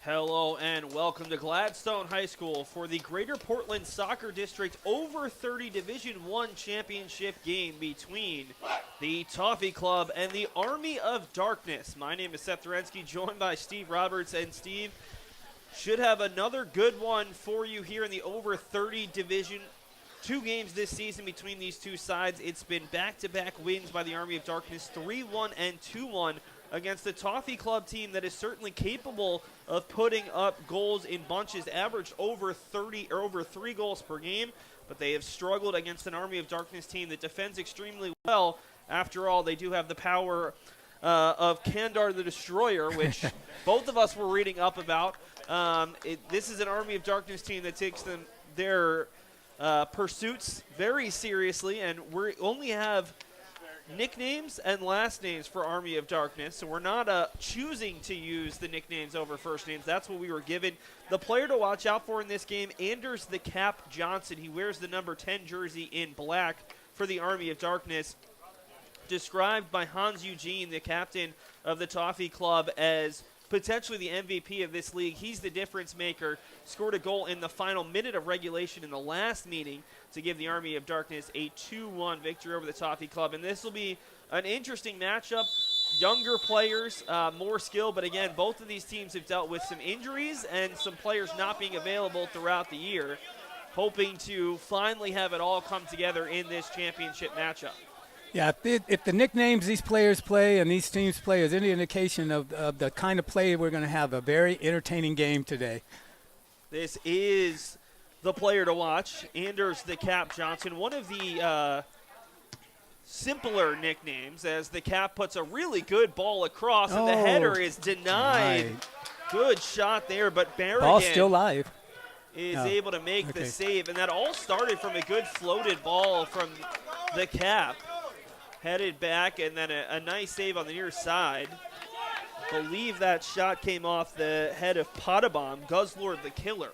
Hello and welcome to Gladstone High School for the Greater Portland Soccer District Over 30 Division I Championship game between the Toffee Club and the Army of Darkness. My name is Seth Orensky, joined by Steve Roberts, and Steve should have another good one for you here in the Over 30 Division. 2 games this season between these two sides. It's been back-to-back wins by the Army of Darkness, 3-1 and 2-1 against the Toffee Club team that is certainly capable of putting up goals in bunches, averaged over 3 goals per game, but they have struggled against an Army of Darkness team that defends extremely well. After all, they do have the power of Kandar the Destroyer, which both of us were reading up about. This is an Army of Darkness team that takes their pursuits very seriously, and we only have nicknames and last names for Army of Darkness, so we're not choosing to use the nicknames over first names. That's what we were given. The player to watch out for in this game, Anders the Cap Johnson. He wears the number 10 jersey in black for the Army of Darkness. Described by Hans Eugene, the captain of the Toffee Club, as potentially the MVP of this league. He's the difference maker. Scored a goal in the final minute of regulation in the last meeting to give the Army of Darkness a 2-1 victory over the Toffee Club. And this will be an interesting matchup. Younger players, more skill, but again, both of these teams have dealt with some injuries and some players not being available throughout the year, hoping to finally have it all come together in this championship matchup. Yeah, if the nicknames these players play and these teams play is any indication of the kind of play, we're going to have a very entertaining game today. This is the player to watch, Anders the Cap Johnson, one of the simpler nicknames, as the Cap puts a really good ball across, and the header is denied. Right. Good shot there, but Berrigan ball's still live. Is able to make the save, and that all started from a good floated ball from the Cap. Headed back, and then a nice save on the near side. Believe that shot came off the head of Potabom, Guzzlord the Killer.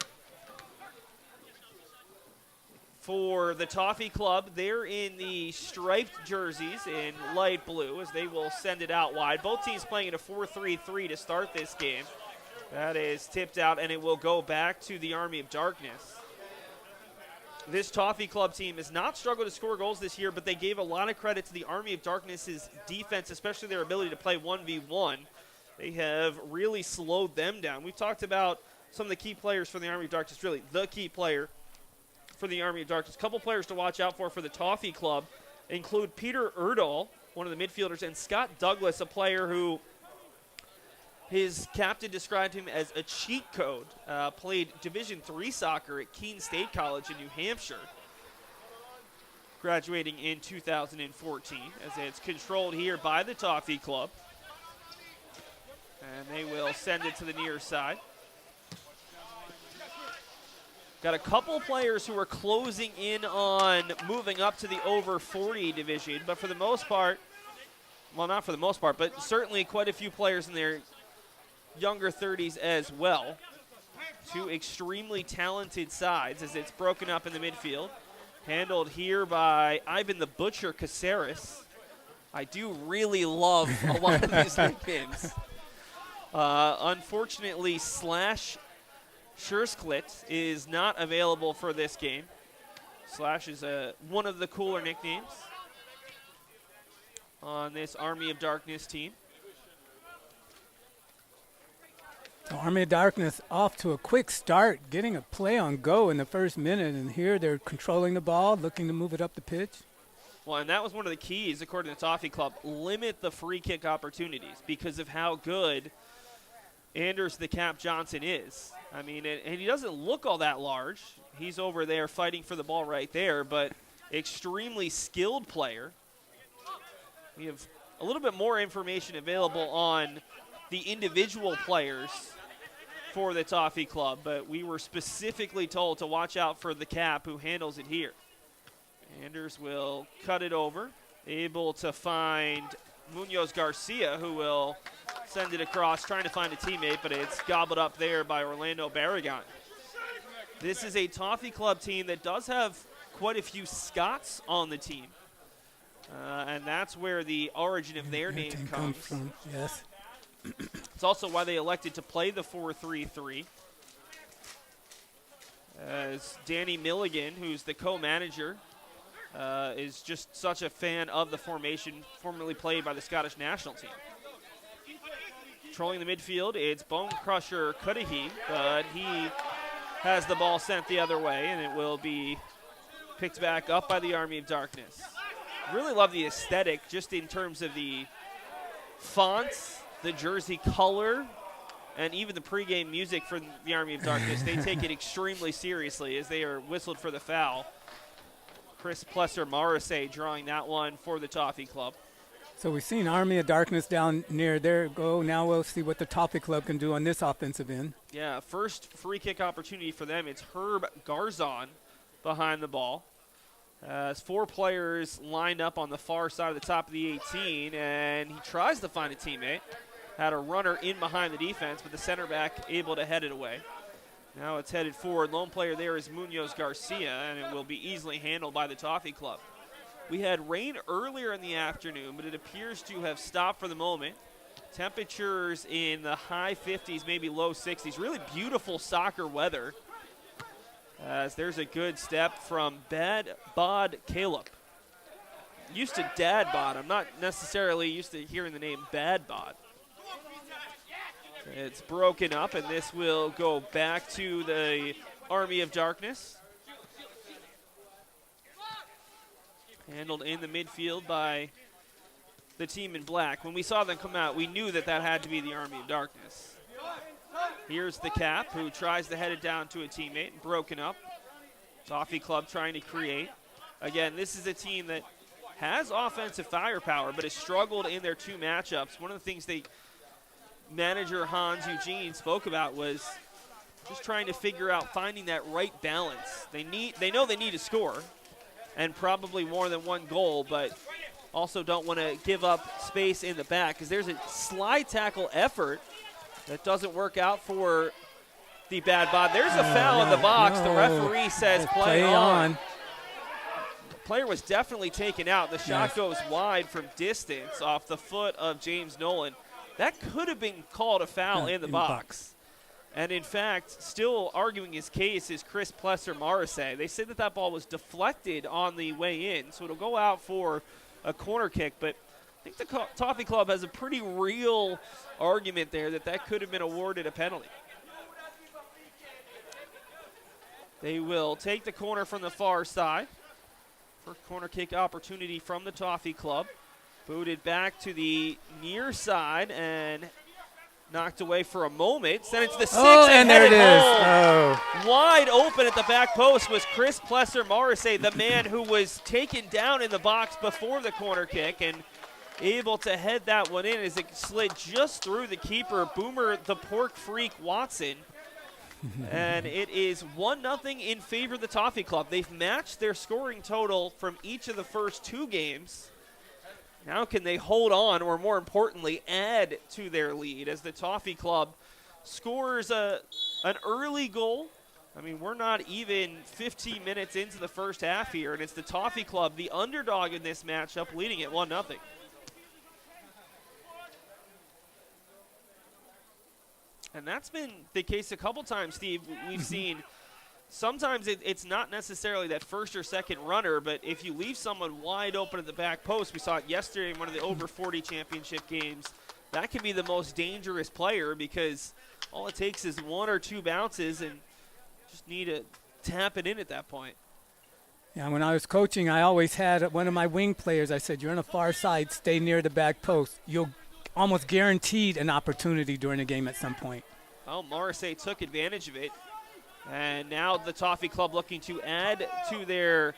For the Toffee Club, they're in the striped jerseys in light blue as they will send it out wide. Both teams playing in a 4-3-3 to start this game. That is tipped out, and it will go back to the Army of Darkness. This Toffee Club team has not struggled to score goals this year, but they gave a lot of credit to the Army of Darkness's defense, especially their ability to play 1v1. They have really slowed them down. We've talked about some of the key players for the Army of Darkness, really the key player for the Army of Darkness. A couple players to watch out for the Toffee Club include Peter Erdahl, one of the midfielders, and Scott Douglas, a player who his captain described him as a cheat code, played Division III soccer at Keene State College in New Hampshire, graduating in 2014, as it's controlled here by the Toffee Club. And they will send it to the near side. Got a couple players who are closing in on moving up to the over 40 division, but for the most part, well, not for the most part, but certainly quite a few players in their younger 30s as well. Two extremely talented sides as it's broken up in the midfield. Handled here by Ivan the Butcher Caceres. I do really love a lot of these nicknames. Unfortunately, Slash Schersklit is not available for this game. Slash is one of the cooler nicknames on this Army of Darkness team. The Army of Darkness off to a quick start, getting a play on go in the first minute, and here they're controlling the ball, looking to move it up the pitch. Well, and that was one of the keys, according to the Toffee Club, limit the free kick opportunities because of how good Anders the Cap Johnson is. I mean, and he doesn't look all that large. He's over there fighting for the ball right there, but extremely skilled player. We have a little bit more information available on the individual players for the Toffee Club, but we were specifically told to watch out for the Cap, who handles it here. Anders will cut it over, able to find Munoz Garcia, who will send it across, trying to find a teammate, but it's gobbled up there by Orlando Barragan. This is a Toffee Club team that does have quite a few Scots on the team, and that's where the origin of their name comes from. Yes. It's also why they elected to play the 4-3-3. As Danny Milligan, who's the co-manager, is just such a fan of the formation formerly played by the Scottish national team. Controlling the midfield, it's Bone Crusher Cudahy, but he has the ball sent the other way, and it will be picked back up by the Army of Darkness. Really love the aesthetic just in terms of the fonts, the jersey color, and even the pregame music for the Army of Darkness. They take it extremely seriously as they are whistled for the foul. Chris Plesser-Morrissey drawing that one for the Toffee Club. So we've seen Army of Darkness down near their goal. Now we'll see what the Toffee Club can do on this offensive end. Yeah, first free kick opportunity for them. It's Herb Garzon behind the ball. As 4 players lined up on the far side of the top of the 18, and he tries to find a teammate. Had a runner in behind the defense, but the center back able to head it away. Now it's headed forward. Lone player there is Munoz Garcia, and it will be easily handled by the Toffee Club. We had rain earlier in the afternoon, but it appears to have stopped for the moment. Temperatures in the high 50s, maybe low 60s. Really beautiful soccer weather. As there's a good step from Bad Bod Caleb. Used to Dad Bod. I'm not necessarily used to hearing the name Bad Bod. It's broken up, and this will go back to the Army of Darkness. Handled in the midfield by the team in black. When we saw them come out, we knew that that had to be the Army of Darkness. Here's the Cap, who tries to head it down to a teammate. Broken up. Toffee Club trying to create. Again, this is a team that has offensive firepower, but has struggled in their 2 matchups. One of the things manager Hans Eugene spoke about was just trying to figure out finding that right balance. They know they need to score, and probably more than 1 goal, but also don't want to give up space in the back, because there's a slide tackle effort that doesn't work out for the Bad Bod. There's a foul in the box. The referee says play on. The player was definitely taken out. The shot goes wide from distance off the foot of James Nolan. That could have been called a foul in the box. And in fact, still arguing his case is Chris Plesser-Morrissey. They say that ball was deflected on the way in, so it'll go out for a corner kick. But I think the Toffee Club has a pretty real argument there that could have been awarded a penalty. They will take the corner from the far side. First corner kick opportunity from the Toffee Club. Booted back to the near side and knocked away for a moment. Sent it to the 6 and there it is. Oh. Wide open at the back post was Chris Plesser-Morrissey, the man who was taken down in the box before the corner kick and able to head that one in as it slid just through the keeper, Boomer the Pork Freak Watson. And it is 1-0 in favor of the Toffee Club. They've matched their scoring total from each of the first 2 games. Now can they hold on, or more importantly, add to their lead as the Toffee Club scores an early goal. I mean, we're not even 15 minutes into the first half here, and it's the Toffee Club, the underdog in this matchup, leading it 1-0. And that's been the case a couple times, Steve. We've seen sometimes it's not necessarily that first or second runner, but if you leave someone wide open at the back post, we saw it yesterday in one of the over 40 championship games, that can be the most dangerous player because all it takes is 1 or 2 bounces and just need to tap it in at that point. Yeah, when I was coaching, I always had one of my wing players. I said, you're on the far side, stay near the back post. You'll almost guaranteed an opportunity during the game at some point. Well, Morrissey took advantage of it. And now the Toffee Club looking to add to their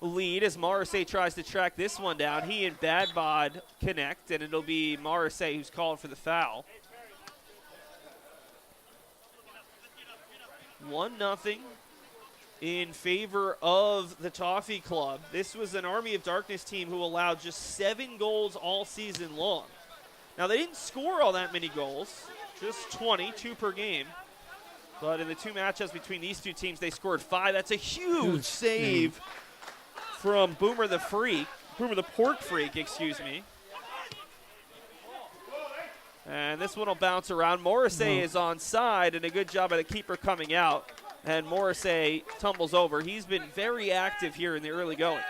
lead as Morrissey tries to track this one down. He and Bad Bod connect, and it'll be Morrissey who's called for the foul. 1-0 in favor of the Toffee Club. This was an Army of Darkness team who allowed just 7 goals all season long. Now, they didn't score all that many goals, just 20, 2 per game. But in the 2 matchups between these 2 teams, they scored 5. That's a huge save from Boomer the Pork Freak, excuse me. And this one will bounce around. Morrissey is on side, and a good job by the keeper coming out. And Morrissey tumbles over. He's been very active here in the early going.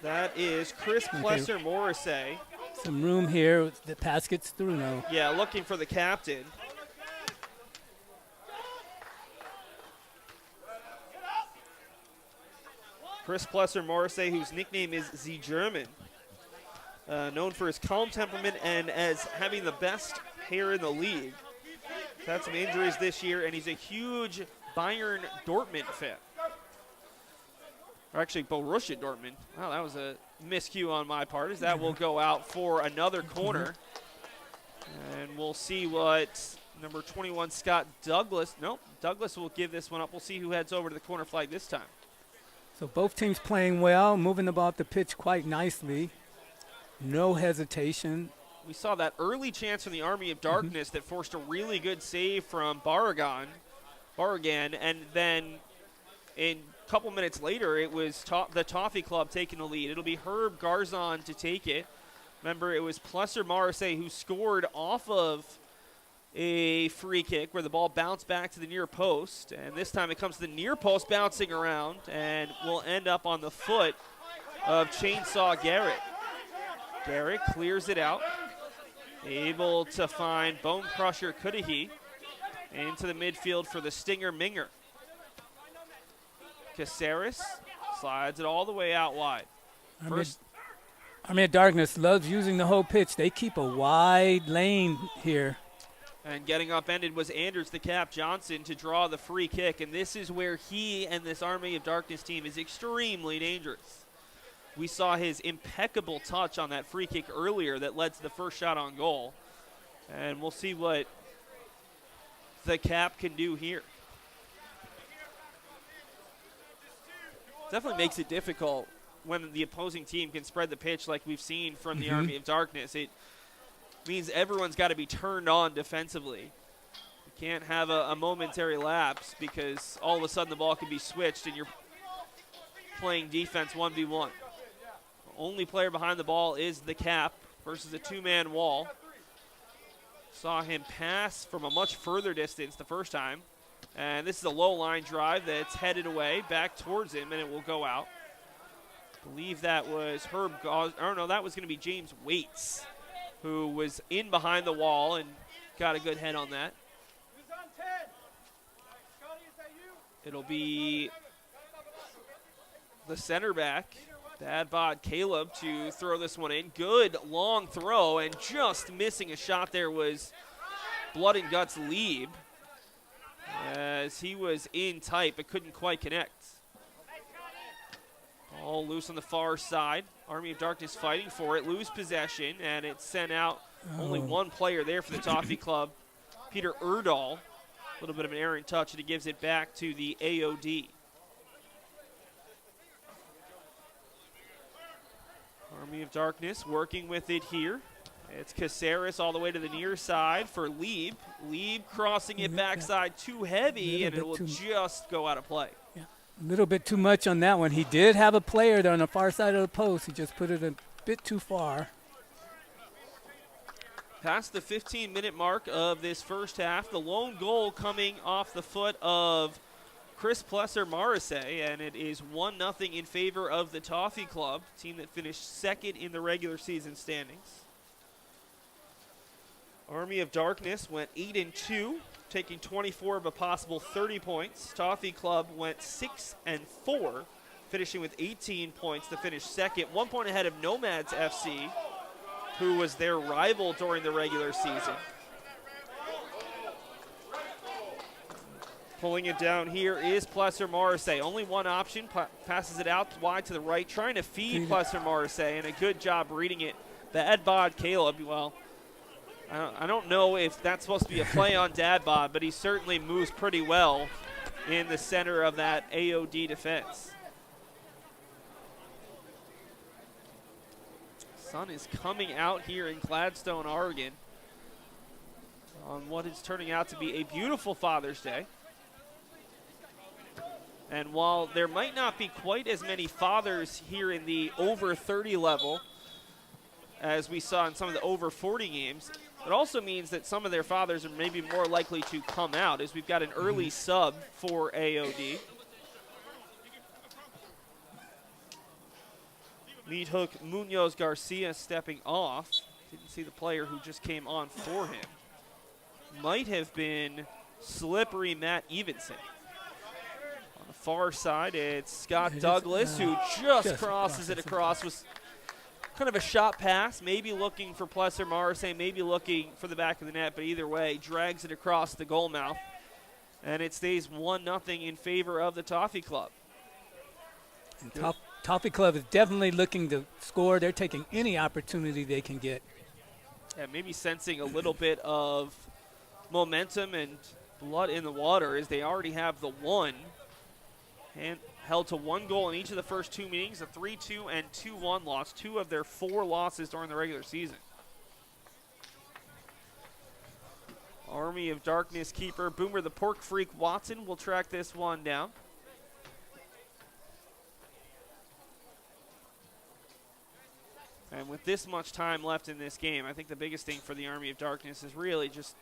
That is Chris Plesser Morrissey. Some room here. The pass gets through now. Yeah, looking for the captain. Chris Plesser Morrissey, whose nickname is Z German, known for his calm temperament and as having the best hair in the league. He's had some injuries this year, and he's a huge Bayern Dortmund fan. Or actually, Borussia Dortmund. Wow, that was a miscue on my part, as that will go out for another corner. And we'll see what number 21, Scott Douglas. Nope, Douglas will give this one up. We'll see who heads over to the corner flag this time. So both teams playing well, moving the ball up the pitch quite nicely. No hesitation. We saw that early chance from the Army of Darkness that forced a really good save from Barragan, and then a couple minutes later, it was the Toffee Club taking the lead. It'll be Herb Garzon to take it. Remember, it was Plesser Morrissey who scored off of a free kick where the ball bounced back to the near post, and this time it comes to the near post bouncing around and will end up on the foot of Chainsaw Garrett. Garrett clears it out, able to find Bone Crusher Cudahy into the midfield for the Stinger Minger. Caceres slides it all the way out wide. Army of Darkness loves using the whole pitch. They keep a wide lane here. And getting upended was Anders the Cap Johnson to draw the free kick. And this is where he and this Army of Darkness team is extremely dangerous. We saw his impeccable touch on that free kick earlier that led to the first shot on goal. And we'll see what the Cap can do here. Definitely makes it difficult when the opposing team can spread the pitch like we've seen from the Army of Darkness. It means everyone's got to be turned on defensively. You can't have a momentary lapse because all of a sudden the ball can be switched and you're playing defense 1v1. The only player behind the ball is the Cap versus a two-man wall. Saw him pass from a much further distance the first time. And this is a low line drive that's headed away back towards him, and it will go out. I believe that was that was going to be James Waits, who was in behind the wall and got a good head on that. It'll be the center back, Bad Bod Caleb, to throw this one in. Good long throw, and just missing a shot there was Blood and Guts Lieb, as he was in tight but couldn't quite connect. Ball loose on the far side. Army of Darkness fighting for it. Lose possession, and it's sent out. Only one player there for the Toffee Club, Peter Erdahl. A little bit of an errant touch, and he gives it back to the AOD. Army of Darkness working with it here. It's Caceres all the way to the near side for Lieb. Lieb crossing it backside too heavy, and it will just go out of play. Yeah, a little bit too much on that one. He did have a player there on the far side of the post. He just put it a bit too far. Past the 15-minute mark of this first half, the lone goal coming off the foot of Chris Plesser Morrissey, and it is 1-0 in favor of the Toffee Club, team that finished second in the regular season standings. Army of Darkness went 8-2, taking 24 of a possible 30 points. Toffee Club went 6-4, finishing with 18 points to finish second, 1 point ahead of Nomads FC, who was their rival during the regular season. Pulling it down here is Plesser Morrissey. Only one option, passes it out wide to the right, trying to feed Plesser Morrissey, and a good job reading it. Bad Bod Caleb, well, I don't know if that's supposed to be a play on Dad Bod, but he certainly moves pretty well in the center of that AOD defense. Sun is coming out here in Gladstone, Oregon, on what is turning out to be a beautiful Father's Day. And while there might not be quite as many fathers here in the over 30 level as we saw in some of the over 40 games, it also means that some of their fathers are maybe more likely to come out, as we've got an early sub for AOD. Meat hook Munoz Garcia stepping off. Didn't see the player who just came on for him. Might have been slippery Matt Evenson. On the far side, it's Scott Douglas, who just crosses it across. Was kind of a shot pass, maybe looking for Plesser Morrissey, maybe looking for the back of the net, but either way, drags it across the goal mouth. And it stays 1-0 in favor of the Toffee Club. And Toffee Club is definitely looking to score. They're taking any opportunity they can get. Yeah, maybe sensing a little bit of momentum and blood in the water, as they already have the one. And held to 1 goal in each of the first 2 meetings, a 3-2 and 2-1 loss, 2 of their 4 losses during the regular season. Army of Darkness keeper Boomer the Pork Freak Watson will track this one down. And with this much time left in this game, I think the biggest thing for the Army of Darkness is really just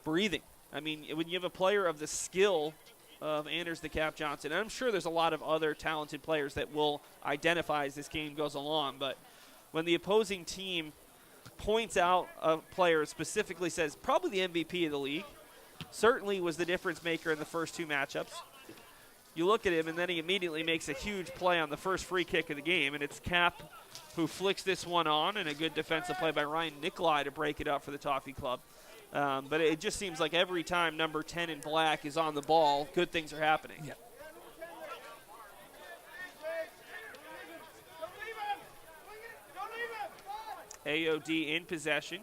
breathing. I mean, when you have a player of the skill of Anders the Cap Johnson, and I'm sure there's a lot of other talented players that will identify as this game goes along, but when the opposing team points out a player, specifically says probably the MVP of the league, certainly was the difference maker in the first 2 matchups. You look at him, and then he immediately makes a huge play on the first free kick of the game, and it's Cap who flicks this one on, and a good defensive play by Ryan Nikolai to break it up for the Toffee Club. But it just seems like every time number 10 in black is on the ball, good things are happening. Yeah. AOD in possession.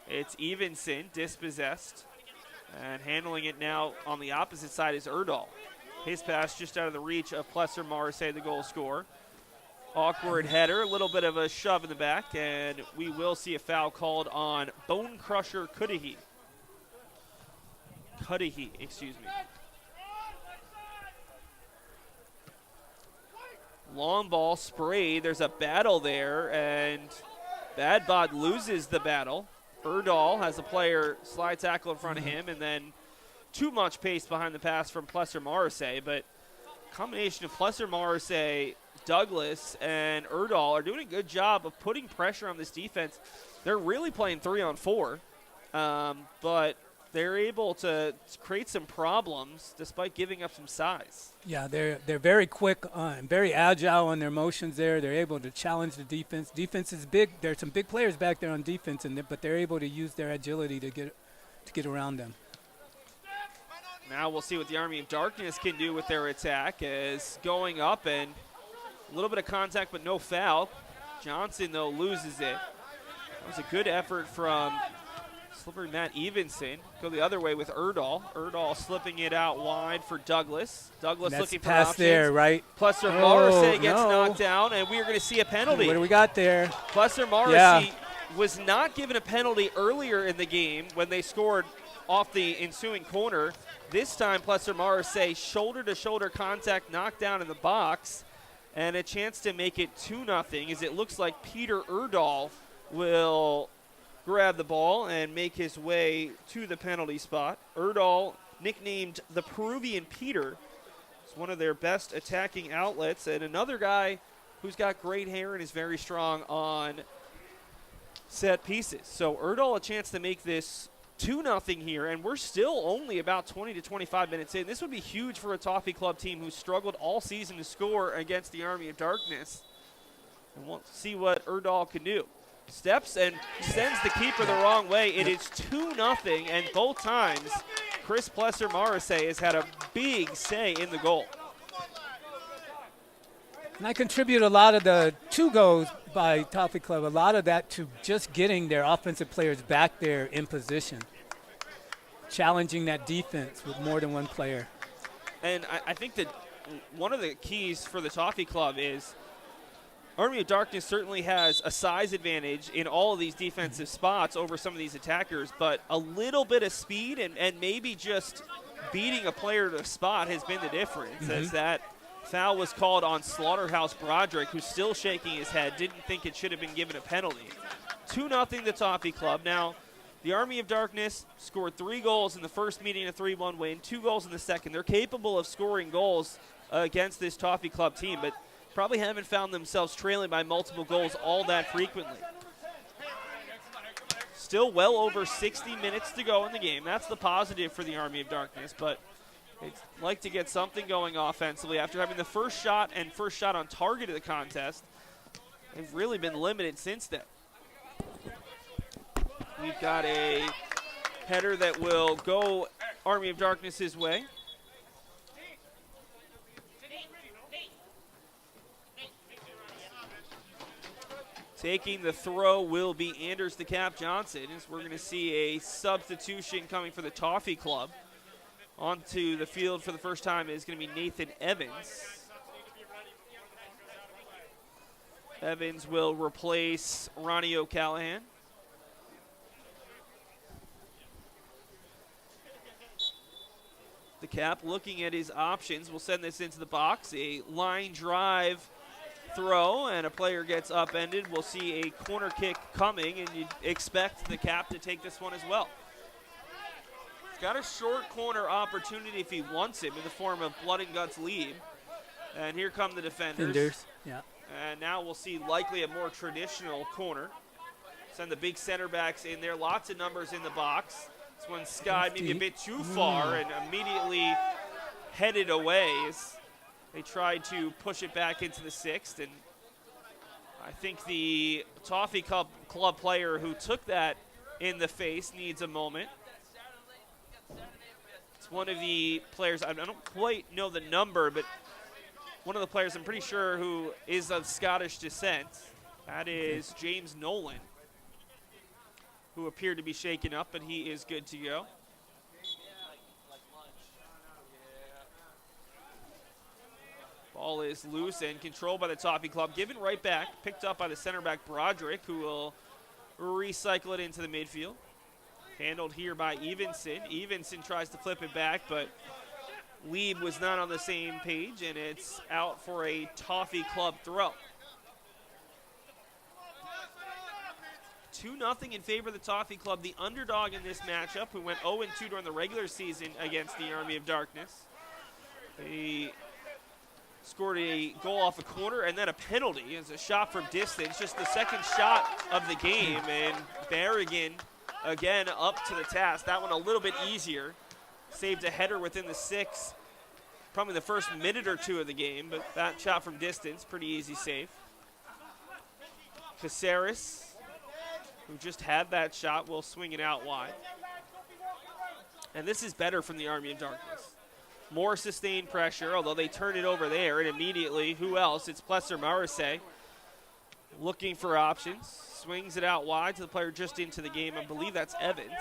It's Evenson dispossessed. And handling it now on the opposite side is Erdahl. His pass just out of the reach of Plesser Morrissey, the goal scorer. Awkward header, a little bit of a shove in the back, and we will see a foul called on Bone Crusher Cudahy. Excuse me. Long ball sprayed. There's a battle there, and Bad Bod loses the battle. Erdahl has a player slide tackle in front of him, and then too much pace behind the pass from Plesser Morrissey, but combination of Plesser Morrissey, Douglas, and Erdahl are doing a good job of putting pressure on this defense. They're really playing 3-on-4, but they're able to create some problems despite giving up some size. Yeah, they're very quick and very agile on their motions there. They're able to challenge the defense. Defense is big. There's some big players back there on defense, but they're able to use their agility to get around them. Now we'll see what the Army of Darkness can do with their attack, as going up and a little bit of contact but no foul. Johnson, though, loses it. That was a good effort from slippery Matt Evenson. Go the other way with Erdahl. Erdahl slipping it out wide for Douglas. Douglas looking for options. There, right? Plesser Morrissey gets knocked down, and we are going to see a penalty. What do we got there? Plesser Morrissey was not given a penalty earlier in the game when they scored off the ensuing corner. This time, Plesser Morrissey shoulder-to-shoulder contact, knocked down in the box, and a chance to make it 2-0, as it looks like Peter Erdahl will grab the ball and make his way to the penalty spot. Erdahl, nicknamed the Peruvian Peter, is one of their best attacking outlets, and another guy who's got great hair and is very strong on set pieces. So Erdahl a chance to make this 2-0 here, and we're still only about 20 to 25 minutes in. This would be huge for a Toffee Club team who struggled all season to score against the Army of Darkness. And we'll see what Erdahl can do. Steps and sends the keeper the wrong way. It is 2-0, and both times Chris Plesser Morrissey has had a big say in the goal. And I contribute a lot of the 2 goals by Toffee Club, a lot of that to just getting their offensive players back there in position, challenging that defense with more than one player. And I think that one of the keys for the Toffee Club is Army of Darkness certainly has a size advantage in all of these defensive spots over some of these attackers, but a little bit of speed and maybe just beating a player to the spot has been the difference, as that foul was called on Slaughterhouse Broderick, who's still shaking his head, didn't think it should have been given a penalty. 2-0 the Toffee Club. Now, the Army of Darkness scored 3 goals in the first meeting, a 3-1 win, 2 goals in the second. They're capable of scoring goals against this Toffee Club team, but probably haven't found themselves trailing by multiple goals all that frequently. Still well over 60 minutes to go in the game. That's the positive for the Army of Darkness, but they'd like to get something going offensively. After having the first shot on target of the contest, they've really been limited since then. We've got a header that will go Army of Darkness's way. Taking the throw will be Anders the Cap Johnson, as we're going to see a substitution coming for the Toffee Club. Onto the field for the first time is going to be Nathan Evans. Evans will replace Ronnie O'Callahan. The Cap looking at his options. We'll send this into the box. A line drive throw, and a player gets upended. We'll see a corner kick coming, and you'd expect the Cap to take this one as well. He's got a short corner opportunity if he wants him in the form of Blood and Guts lead. And here come the defenders. Yeah. And now we'll see likely a more traditional corner. Send the big center backs in there. Lots of numbers in the box. This one's skied maybe a bit too far and immediately headed away as they tried to push it back into the sixth. And I think the Toffee Club player who took that in the face needs a moment. It's one of the players, I don't quite know the number, but one of the players I'm pretty sure who is of Scottish descent. That is James Nolan, who appeared to be shaken up, but he is good to go. Ball is loose and controlled by the Toffee Club. Given right back, picked up by the center back Broderick, who will recycle it into the midfield. Handled here by Evenson. Evenson tries to flip it back, but Lieb was not on the same page, and it's out for a Toffee Club throw. 2-0 in favor of the Toffee Club, the underdog in this matchup, who went 0-2 during the regular season against the Army of Darkness. They scored a goal off a corner and then a penalty as a shot from distance, just the second shot of the game, and Berrigan again up to the task. That one a little bit easier. Saved a header within the 6, probably the first minute or 2 of the game, but that shot from distance, pretty easy save. Caceres, who just had that shot, will swing it out wide. And this is better from the Army of Darkness. More sustained pressure, although they turn it over there, and immediately, who else? It's Plesser Morrissey looking for options. Swings it out wide to the player just into the game. I believe that's Evans.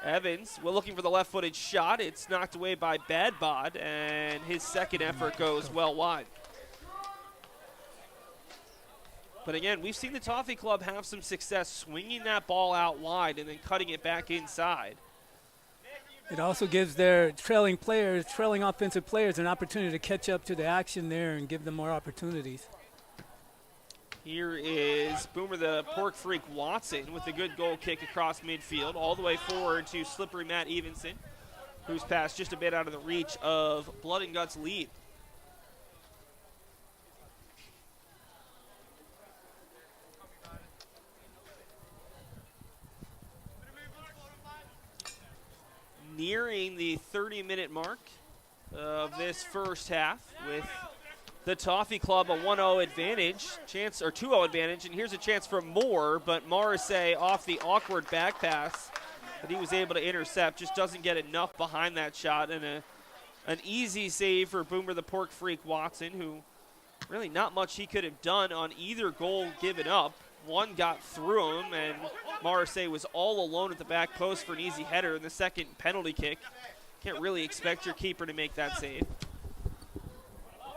Evans, we're looking for the left-footed shot. It's knocked away by Badbod, and his second effort goes well wide. But again, we've seen the Toffee Club have some success swinging that ball out wide and then cutting it back inside. It also gives their trailing offensive players, an opportunity to catch up to the action there and give them more opportunities. Here is Boomer the Pork Freak Watson with a good goal kick across midfield, all the way forward to slippery Matt Evenson, who's passed just a bit out of the reach of Blood and Guts lead. Nearing the 30-minute mark of this first half with the Toffee Club a 1-0 advantage, chance or 2-0 advantage, and here's a chance for more, but Morrissey off the awkward back pass that he was able to intercept, just doesn't get enough behind that shot, and an easy save for Boomer the Pork Freak Watson, who really not much he could have done on either goal given up. One got through him, and Morrissey was all alone at the back post for an easy header, and the second penalty kick. Can't really expect your keeper to make that save.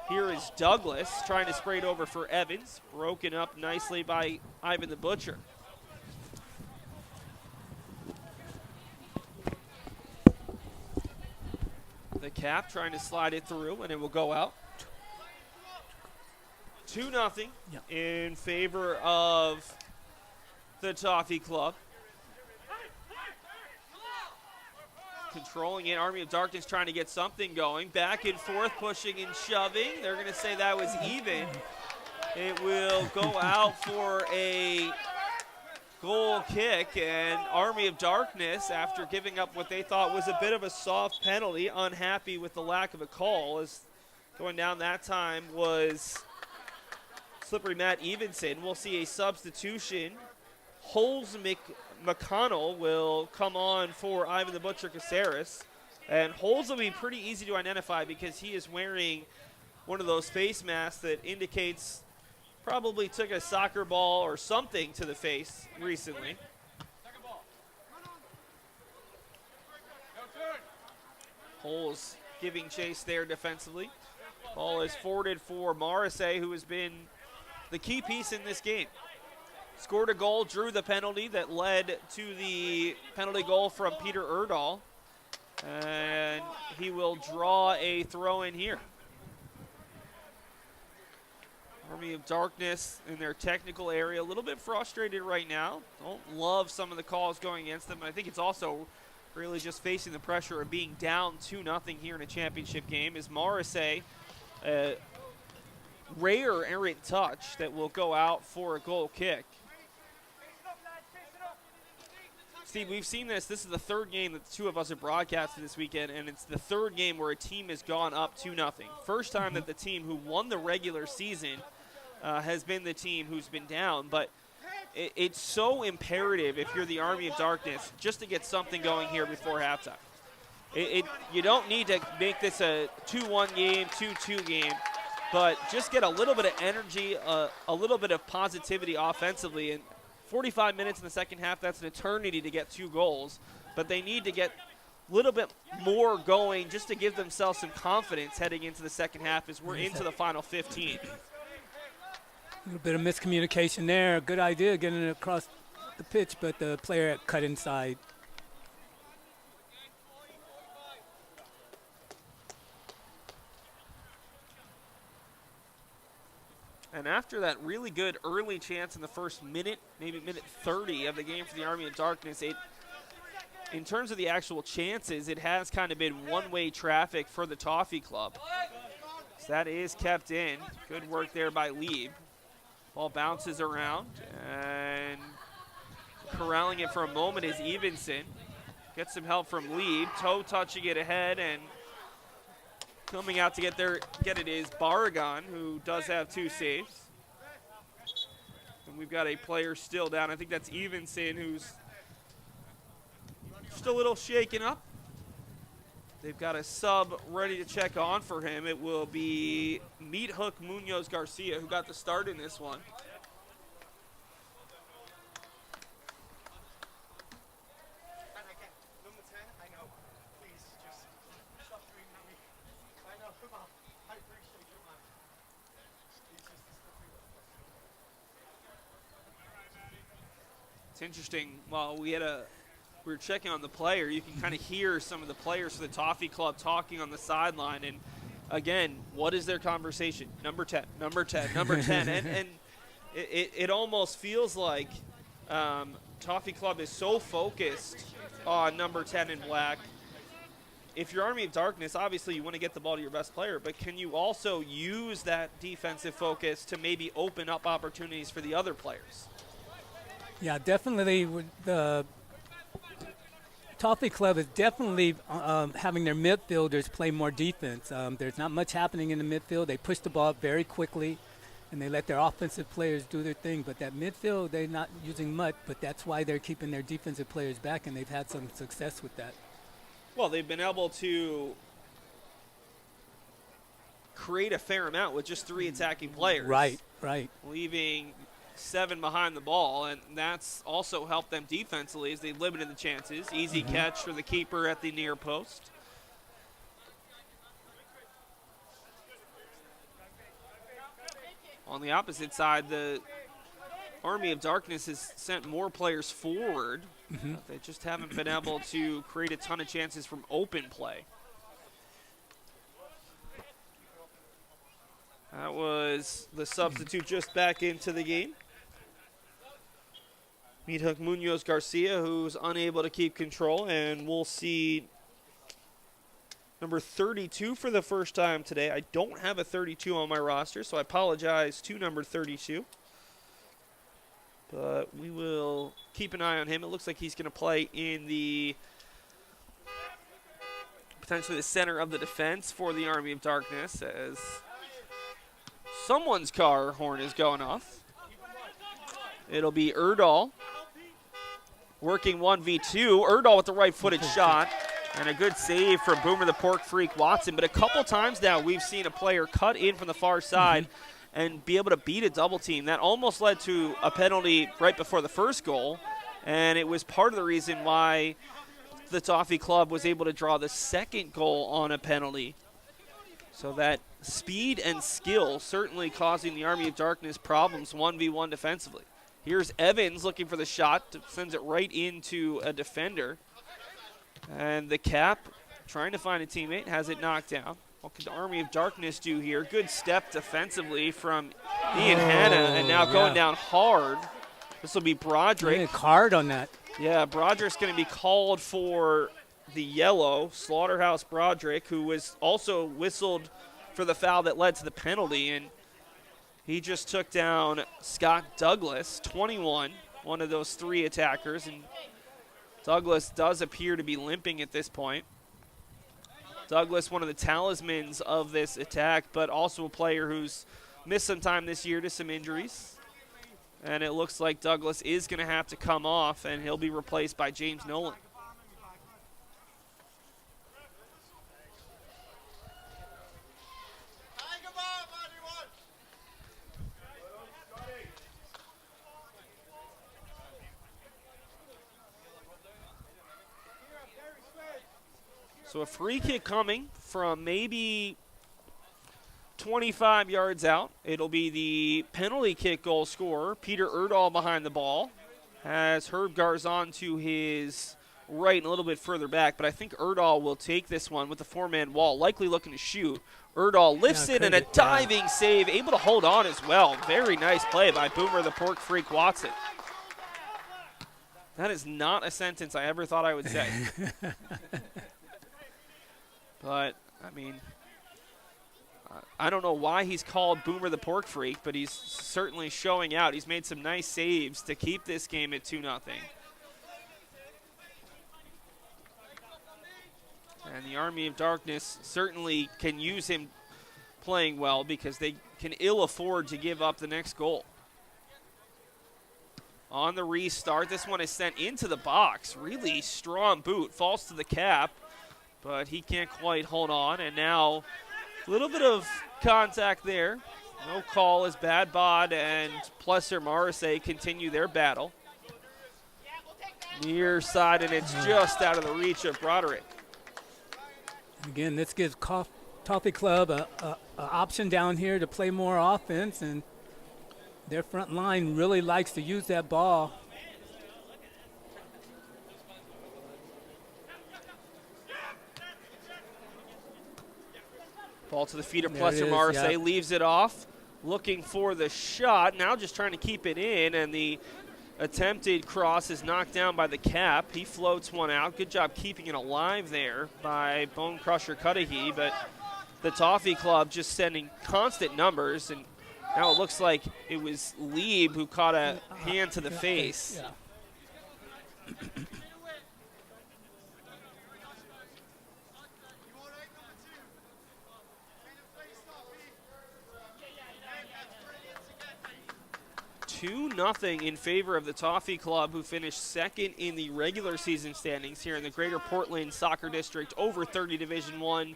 Here is Douglas trying to spray it over for Evans. Broken up nicely by Ivan the Butcher. The cap trying to slide it through, and it will go out. 2-0 in favor of the Toffee Club. Controlling it, Army of Darkness trying to get something going. Back and forth, pushing and shoving. They're going to say that was even. It will go out for a goal kick, and Army of Darkness, after giving up what they thought was a bit of a soft penalty, unhappy with the lack of a call, as going down that time was Slippery Matt Evenson. We'll see a substitution. Holes McConnell will come on for Ivan the Butcher Caceres. And Holes will be pretty easy to identify because he is wearing one of those face masks that indicates probably took a soccer ball or something to the face recently. Holes giving chase there defensively. Ball is forwarded for Morrissey, who has been the key piece in this game. Scored a goal, drew the penalty that led to the penalty goal from Peter Erdahl. And he will draw a throw in here. Army of Darkness in their technical area, a little bit frustrated right now. Don't love some of the calls going against them. I think it's also really just facing the pressure of being down 2-0 here in a championship game. Is Morrissey rare errant touch that will go out for a goal kick. Steve, we've seen this. This is the third game that the two of us have broadcasted this weekend, and it's the third game where a team has gone up 2-0. First time that the team who won the regular season has been the team who's been down, but it's so imperative if you're the Army of Darkness just to get something going here before halftime. You don't need to make this a 2-1 game, 2-2 game, but just get a little bit of energy, a little bit of positivity offensively. And 45 minutes in the second half, that's an eternity to get 2 goals. But they need to get a little bit more going just to give themselves some confidence heading into the second half as we're into the final 15. A little bit of miscommunication there. Good idea getting it across the pitch, but the player cut inside. And after that really good early chance in the first minute, maybe minute 30 of the game for the Army of Darkness, in terms of the actual chances, it has kind of been one-way traffic for the Toffee Club. So that is kept in. Good work there by Lieb. Ball bounces around, and corralling it for a moment is Evenson. Gets some help from Lieb. Toe touching it ahead, and coming out to get it is Barragon, who does have 2 saves. And we've got a player still down. I think that's Evenson, who's just a little shaken up. They've got a sub ready to check on for him. It will be Meat Hook Munoz Garcia, who got the start in this one. It's interesting. While we were checking on the player, you can kind of hear some of the players for the Toffee Club talking on the sideline. And again, what is their conversation? Number 10, number 10, number 10. And it almost feels like Toffee Club is so focused on number 10 in black. If you're Army of Darkness, obviously you want to get the ball to your best player, but can you also use that defensive focus to maybe open up opportunities for the other players? Yeah, definitely. The Toffee Club is definitely having their midfielders play more defense. There's not much happening in the midfield. They push the ball up very quickly, and they let their offensive players do their thing. But that midfield, they're not using much, but that's why they're keeping their defensive players back, and they've had some success with that. Well, they've been able to create a fair amount with just 3 attacking players. Right. Leaving 7 behind the ball, and that's also helped them defensively as they limited the chances. Easy catch for the keeper at the near post. On the opposite side, the Army of Darkness has sent more players forward. They just haven't been able to create a ton of chances from open play. That was the substitute just back into the game. Meathook Munoz Garcia, who's unable to keep control, and we'll see number 32 for the first time today. I don't have a 32 on my roster, so I apologize to number 32. But we will keep an eye on him. It looks like he's going to play in the potentially the center of the defense for the Army of Darkness, as someone's car horn is going off. It'll be Erdahl working 1v2. Erdahl with the right-footed shot, and a good save from Boomer the Pork Freak Watson. But a couple times now we've seen a player cut in from the far side and be able to beat a double team. That almost led to a penalty right before the first goal, and it was part of the reason why the Toffee Club was able to draw the second goal on a penalty. So that speed and skill certainly causing the Army of Darkness problems 1v1 defensively. Here's Evans looking for the shot, sends it right into a defender. And the Cap trying to find a teammate, has it knocked down. What could the Army of Darkness do here? Good step defensively from Ian Hanna, and now going down hard. This will be Broderick. Yeah, card on that. Yeah, Broderick's going to be called for the yellow. Slaughterhouse Broderick, who was also whistled for the foul that led to the penalty, and he just took down Scott Douglas, 21, one of those three attackers, and Douglas does appear to be limping at this point. Douglas, one of the talismans of this attack, but also a player who's missed some time this year to some injuries. And it looks like Douglas is going to have to come off, and he'll be replaced by James Nolan. So a free kick coming from maybe 25 yards out. It'll be the penalty kick goal scorer, Peter Erdahl, behind the ball. Has Herb Garzon to his right and a little bit further back, but I think Erdahl will take this one with the four-man wall, likely looking to shoot. Erdahl lifts it, and a diving save, able to hold on as well. Very nice play by Boomer the Pork Freak Watson. That is not a sentence I ever thought I would say. But, I mean, I don't know why he's called Boomer the Pork Freak, but he's certainly showing out. He's made some nice saves to keep this game at 2-0. And the Army of Darkness certainly can use him playing well, because they can ill afford to give up the next goal. On the restart, this one is sent into the box. Really strong boot, falls to the Cap, but he can't quite hold on. And now a little bit of contact there. No call as Bad Bod and Plesser Morrissey continue their battle. Near side, and it's just out of the reach of Broderick. Again, this gives Toffee Club a option down here to play more offense, and their front line really likes to use that ball. Ball to the feet of Plesser Morrissey, leaves it off, looking for the shot. Now just trying to keep it in, and the attempted cross is knocked down by the Cap. He floats one out. Good job keeping it alive there by Bone Crusher Cudahy, but the Toffee Club just sending constant numbers, and now it looks like it was Lieb who caught a hand to the face. Yeah. 2-0 in favor of the Toffee Club, who finished second in the regular season standings here in the Greater Portland Soccer District, over 30 Division I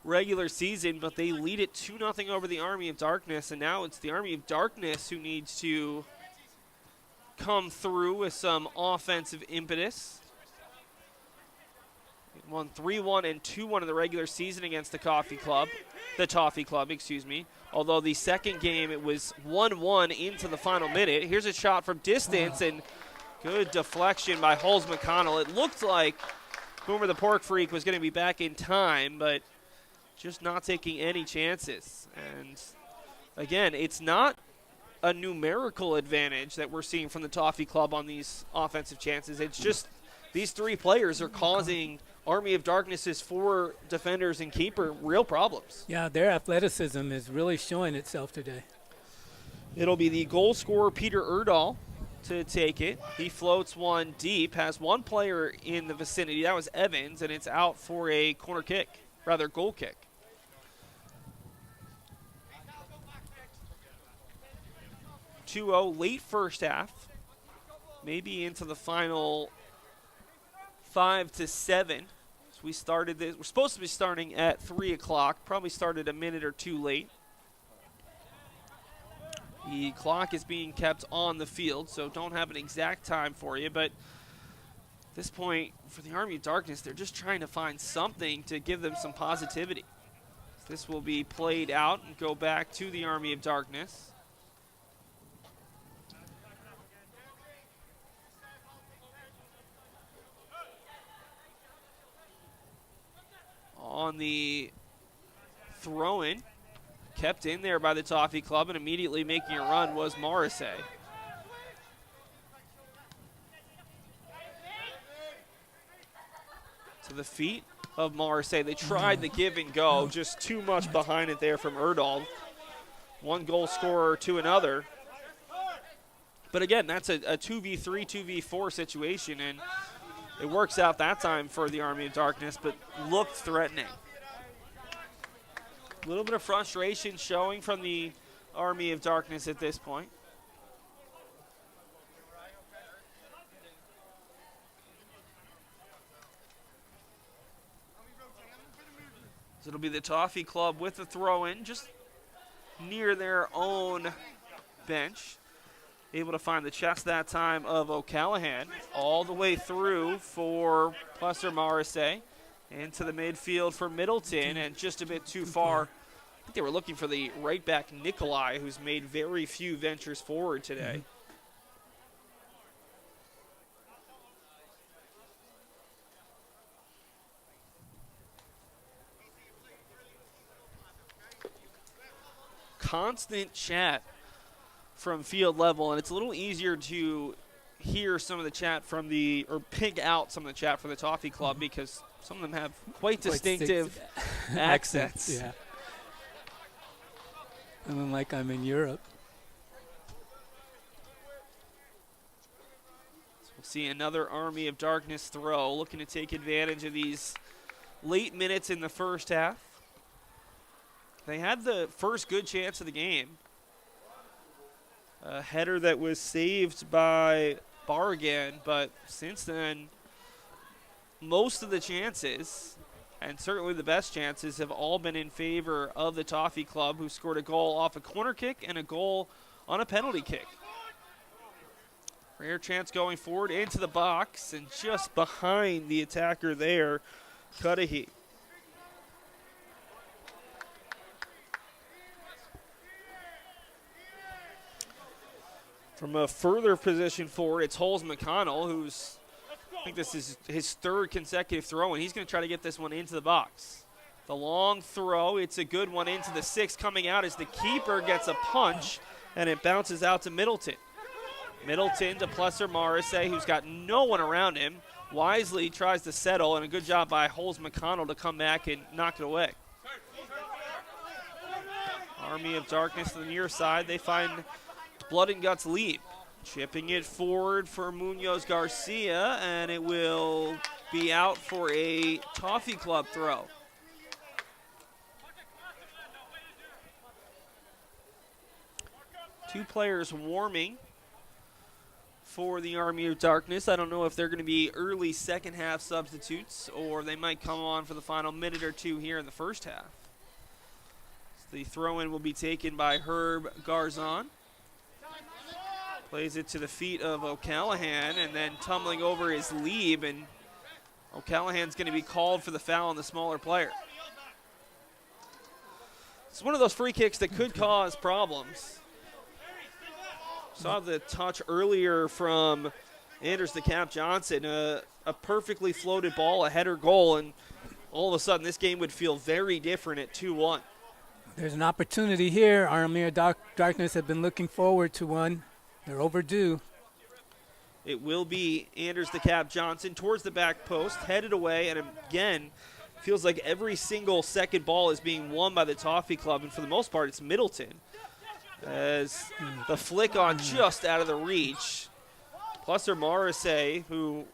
regular season, but they lead it 2-0 over the Army of Darkness, and now it's the Army of Darkness who needs to come through with some offensive impetus. It won 3-1 and 2-1 in the regular season against the Toffee Club, excuse me. Although the second game, it was 1-1 into the final minute. Here's a shot from distance, and good deflection by Hulse McConnell. It looked like Boomer the Pork Freak was going to be back in time, but just not taking any chances. And again, it's not a numerical advantage that we're seeing from the Toffee Club on these offensive chances. It's just these three players are causing Army of Darkness's four defenders and keeper real problems. Yeah, their athleticism is really showing itself today. It'll be the goal scorer, Peter Erdahl, to take it. He floats one deep, has one player in the vicinity. That was Evans, and it's out for a corner kick, rather goal kick. Late first half, maybe into the final 5 to 7. So we started this. We're supposed to be starting at 3 o'clock. Probably started a minute or two late. The clock is being kept on the field, so don't have an exact time for you. But at this point, for the Army of Darkness, they're just trying to find something to give them some positivity. This will be played out and go back to the Army of Darkness. On the throw-in, kept in there by the Toffee Club, and immediately making a run was Morrissey. To the feet of Morrissey. They tried the give and go, just too much behind it there from Erdahl. One goal scorer to another. But again, that's a 2v3, 2v4 situation, and it works out that time for the Army of Darkness, but looked threatening. A little bit of frustration showing from the Army of Darkness at this point. So it'll be the Toffee Club with the throw-in, just near their own bench. Able to find the chest that time of O'Callahan all the way through for Plesser Morrissey into the midfield for Middleton, and just a bit too far. I think they were looking for the right back Nikolai, who's made very few ventures forward today. Constant chat from field level, and it's a little easier to hear some of the chat from the, or pick out some of the chat from the Toffee Club, because some of them have quite distinctive accents. Yeah. I'm like I'm in Europe. So we'll see another Army of Darkness throw, looking to take advantage of these late minutes in the first half. They had the first good chance of the game. A header that was saved by Bargan, but since then, most of the chances, and certainly the best chances, have all been in favor of the Toffee Club, who scored a goal off a corner kick and a goal on a penalty kick. Rare chance going forward into the box, and just behind the attacker there, Cudahy. From a further position forward, it's Holes McConnell, who's, I think this is his third consecutive throw, and he's going to try to get this one into the box. The long throw, it's a good one into the 6, coming out as the keeper gets a punch, and it bounces out to Middleton. Middleton to Plesser Morrissey, who's got no one around him. Wisely tries to settle, and a good job by Holes McConnell to come back and knock it away. Army of Darkness to the near side, they find Blood and Guts lead. Chipping it forward for Munoz Garcia, and it will be out for a Toffee Club throw. Two players warming for the Army of Darkness. I don't know if they're going to be early second half substitutes, or they might come on for the final minute or two here in the first half. So the throw-in will be taken by Herb Garzon. Plays it to the feet of O'Callahan, and then tumbling over is Lieb, and O'Callahan's going to be called for the foul on the smaller player. It's one of those free kicks that could cause problems. Saw the touch earlier from Anders the Cap Johnson, a perfectly floated ball, a header goal, and all of a sudden this game would feel very different at 2-1. There's an opportunity here. Army of Darkness have been looking forward to one. They're overdue. It will be Anders the Cap Johnson towards the back post, headed away, and again, feels like every single second ball is being won by the Toffee Club, and for the most part, it's Middleton. As the flick on just out of the reach. Plusser Morrissey, who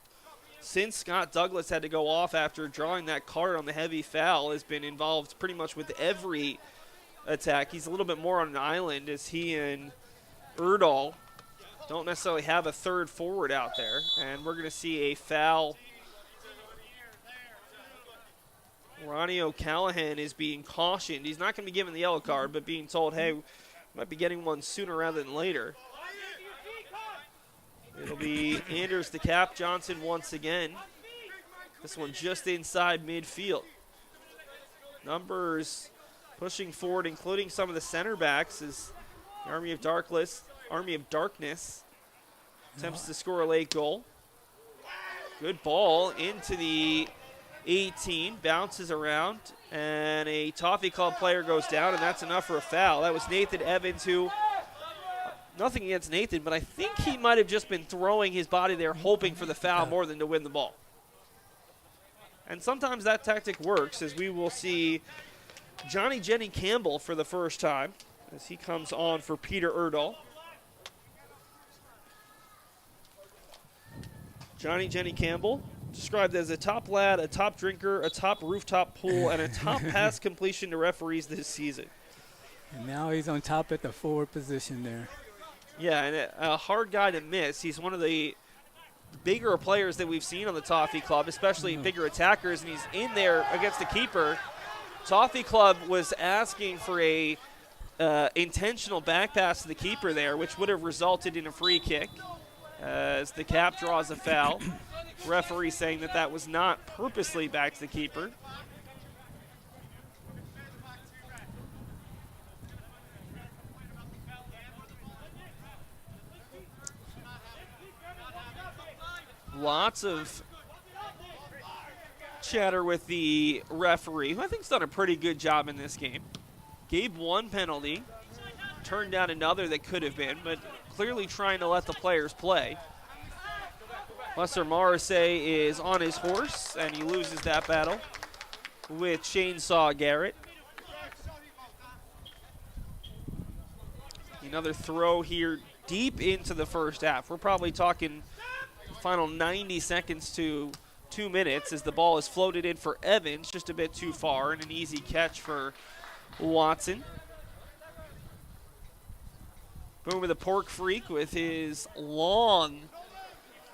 since Scott Douglas had to go off after drawing that card on the heavy foul, has been involved pretty much with every attack. He's a little bit more on an island as he and Erdahl don't necessarily have a third forward out there. And we're going to see a foul. Ronnie O'Callahan is being cautioned. He's not going to be given the yellow card, but being told, hey, might be getting one sooner rather than later. It'll be Anders the Cap Johnson once again. This one just inside midfield. Numbers pushing forward, including some of the center backs, as the Army of Darkness attempts to score a late goal. Good ball into the 18, bounces around, and a Toffee Club player goes down, and that's enough for a foul. That was Nathan Evans, who, nothing against Nathan, but I think he might have just been throwing his body there hoping for the foul more than to win the ball. And sometimes that tactic works, as we will see Johnny Jenny Campbell for the first time as he comes on for Peter Erdahl. Johnny Jenny Campbell, described as a top lad, a top drinker, a top rooftop pool, and a top pass completion to referees this season. And now he's on top at the forward position there. Yeah, and a hard guy to miss. He's one of the bigger players that we've seen on the Toffee Club, especially bigger attackers, and he's in there against the keeper. Toffee Club was asking for a intentional back pass to the keeper there, which would have resulted in a free kick as the Cap draws a foul. Referee saying that that was not purposely back to the keeper. Lots of chatter with the referee, who I think's done a pretty good job in this game. Gave one penalty, turned down another that could have been, but clearly trying to let the players play. Plusser Morrissey is on his horse, and he loses that battle with Chainsaw Garrett. Another throw here deep into the first half. We're probably talking final 90 seconds to 2 minutes as the ball is floated in for Evans, just a bit too far, and an easy catch for Watson. Boomer the Pork Freak with his long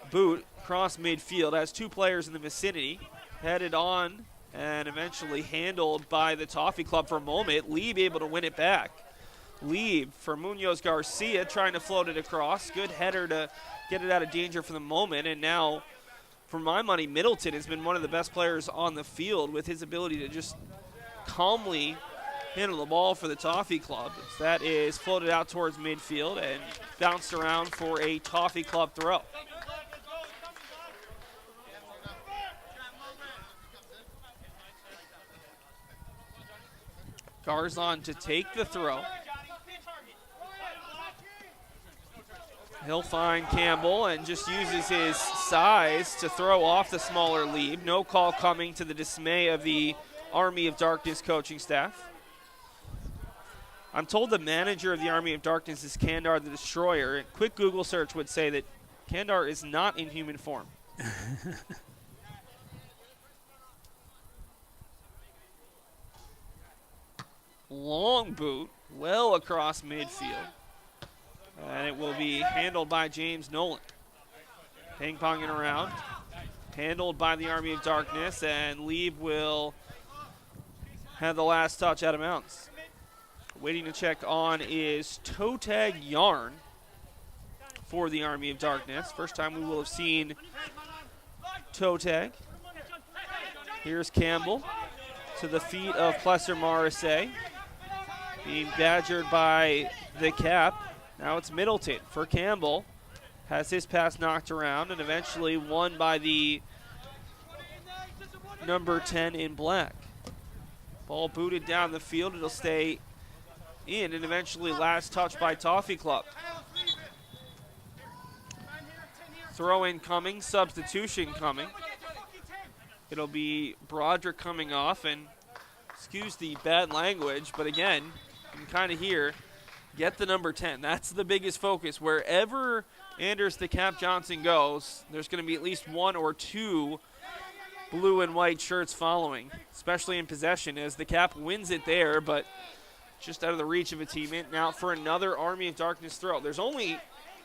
boot across midfield, has two players in the vicinity, headed on and eventually handled by the Toffee Club for a moment. Lieb able to win it back. Lieb for Munoz Garcia trying to float it across. Good header to get it out of danger for the moment, and now, for my money, Middleton has been one of the best players on the field with his ability to just calmly handle the ball for the Toffee Club. That is floated out towards midfield and bounced around for a Toffee Club throw. Garzon to take the throw. He'll find Campbell and just uses his size to throw off the smaller Lieb. No call coming, to the dismay of the Army of Darkness coaching staff. I'm told the manager of the Army of Darkness is Kandar the Destroyer. A quick Google search would say that Kandar is not in human form. Long boot, well across midfield. And it will be handled by James Nolan. Ping-ponging around. Handled by the Army of Darkness, and Lieb will have the last touch out of bounds. Waiting to check on is toe tag Yarn for the Army of Darkness. First time we will have seen toe tag. Here's Campbell to the feet of Plusser Morrissey. Being badgered by the Cap. Now it's Middleton for Campbell. Has his pass knocked around and eventually won by the number 10 in black. Ball booted down the field. It'll stay in and eventually last touch by Toffee Club. Throw in coming, substitution coming. It'll be Broderick coming off, and excuse the bad language, but again, you can kind of hear, get the number 10. That's the biggest focus. Wherever Anders the Cap Johnson goes, there's going to be at least one or two blue and white shirts following, especially in possession, as the Cap wins it there, but just out of the reach of a teammate. Now for another Army of Darkness throw. There's only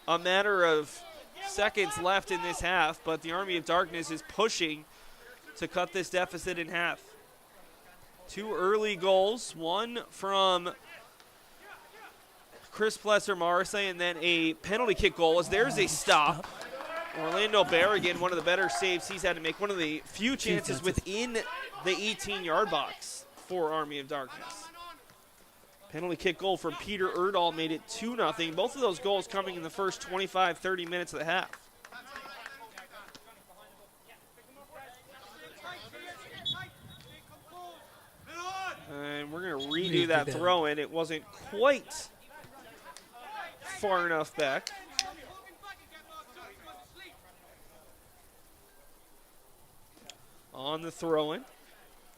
a matter of seconds left in this half, but the Army of Darkness is pushing to cut this deficit in half. 2 early goals, one from Chris Plesser-Marse, and then a penalty kick goal as there's a stop. Orlando Berrigan, one of the better saves he's had to make, one of the few chances within the 18-yard box for Army of Darkness. Penalty kick goal from Peter Erdahl made it 2-0. Both of those goals coming in the first 25, 30 minutes of the half. And we're going to redo that throw in. It wasn't quite far enough back. On the throw-in,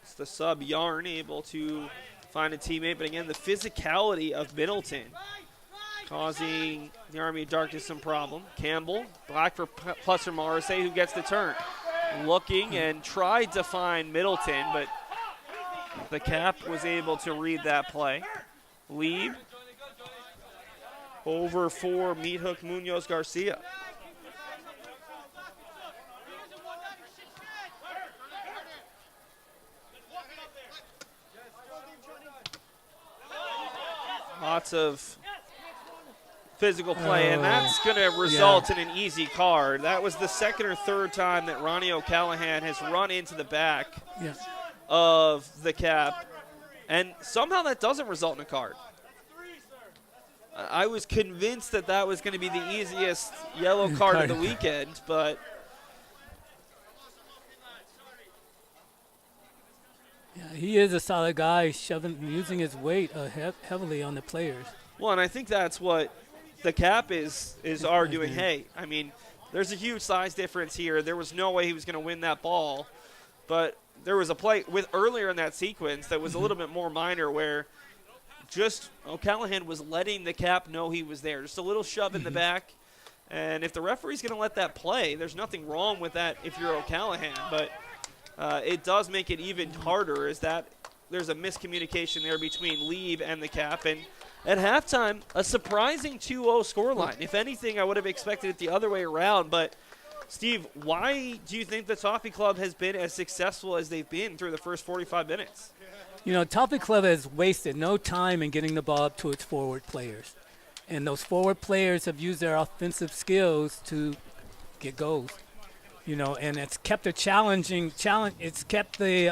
it's the sub Yarn able to find a teammate, but again, the physicality of Middleton causing the Army of Darkness some problem. Campbell, black for Plesser-Marse, who gets the turn. Looking and tried to find Middleton, but the Cap was able to read that play. Lead over for Meat Hook Munoz Garcia. Lots of physical play, and that's going to result in an easy card. That was the second or third time that Ronnie O'Callahan has run into the back of the Cap, and somehow that doesn't result in a card. I was convinced that that was going to be the easiest yellow card of the weekend, but yeah, he is a solid guy, using his weight heavily on the players. Well, and I think that's what the Cap is arguing. Hey, I mean, there's a huge size difference here. There was no way he was going to win that ball, but there was a play with earlier in that sequence that was a little bit more minor where just O'Callahan was letting the Cap know he was there. Just a little shove in the back. And if the referee's going to let that play, there's nothing wrong with that if you're O'Callahan. But it does make it even harder is that there's a miscommunication there between Lieb and the Cap. And at halftime, a surprising 2-0 scoreline. If anything, I would have expected it the other way around. But, Steve, why do you think the Toffee Club has been as successful as they've been through the first 45 minutes? You know, Toffee Club has wasted no time in getting the ball up to its forward players. And those forward players have used their offensive skills to get goals. You know, and it's kept a challenging challenge. It's kept the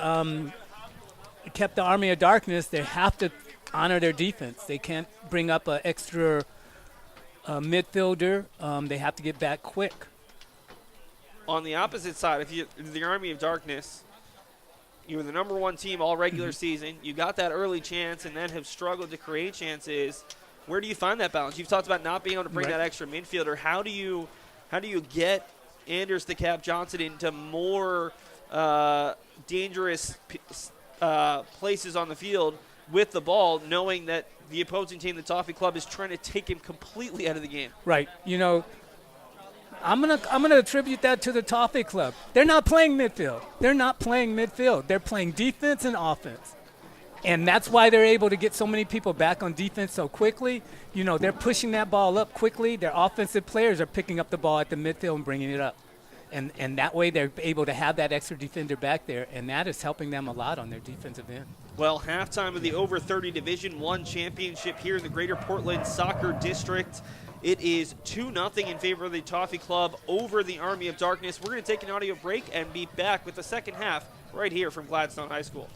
Army of Darkness. They have to honor their defense. They can't bring up an extra midfielder. They have to get back quick. On the opposite side, if you're the Army of Darkness, you were the number one team all regular season. You got that early chance and then have struggled to create chances. Where do you find that balance? You've talked about not being able to bring that extra midfielder. How do you get Anders the Cap Johnson into more dangerous places on the field with the ball, knowing that the opposing team, the Toffee Club, is trying to take him completely out of the game? Right. You know, I'm gonna attribute that to the Toffee Club. They're not playing midfield. They're playing defense and offense. And that's why they're able to get so many people back on defense so quickly. You know, they're pushing that ball up quickly. Their offensive players are picking up the ball at the midfield and bringing it up. And that way they're able to have that extra defender back there, and that is helping them a lot on their defensive end. Well, halftime of the over 30 Division I championship here in the Greater Portland Soccer District. It is 2-0 in favor of the Toffee Club over the Army of Darkness. We're going to take an audio break and be back with the second half right here from Gladstone High School.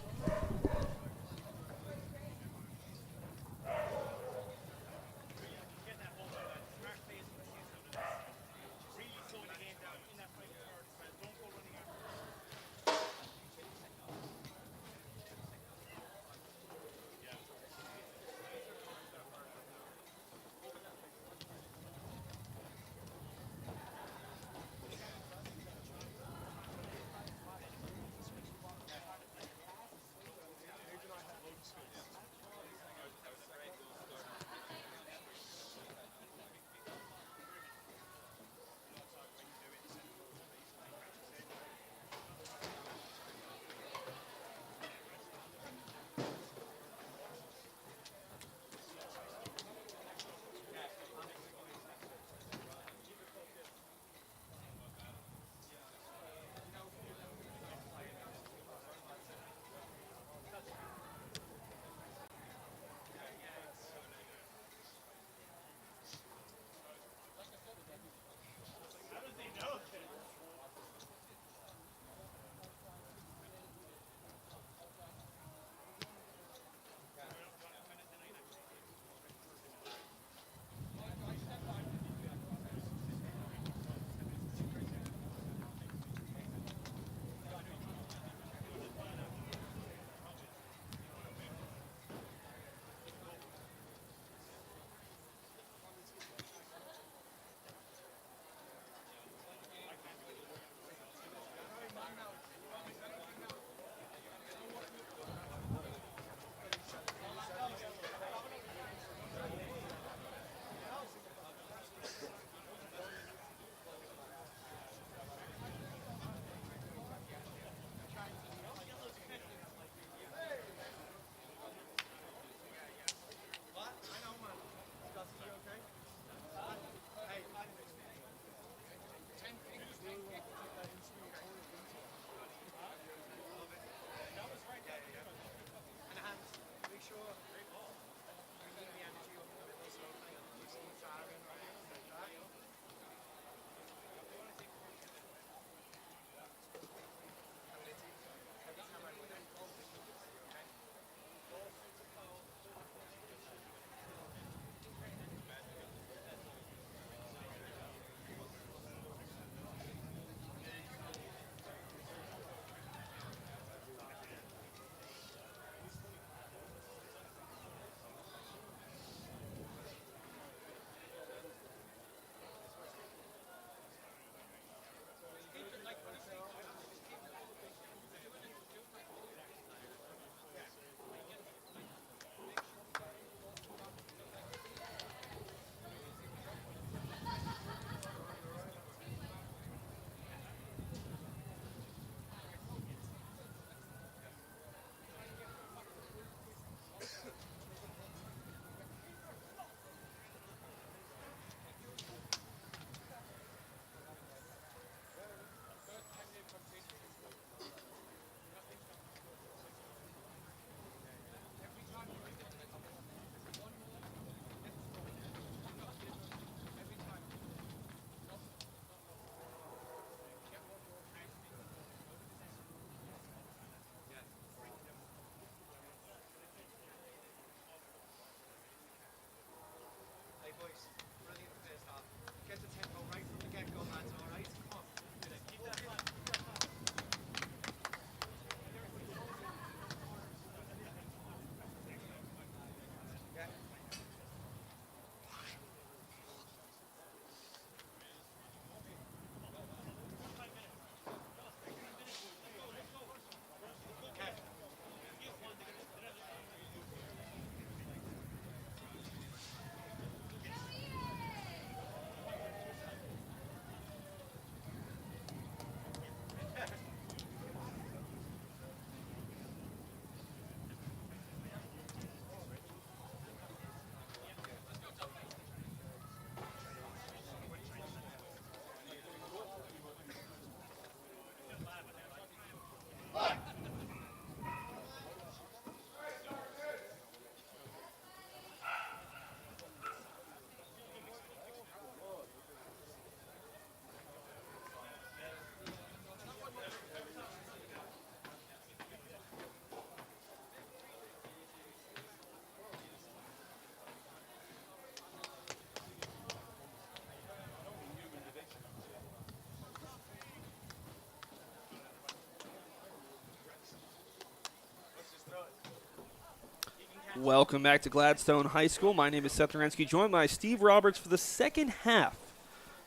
Welcome back to Gladstone High School. My name is Seth Orensky, joined by Steve Roberts for the second half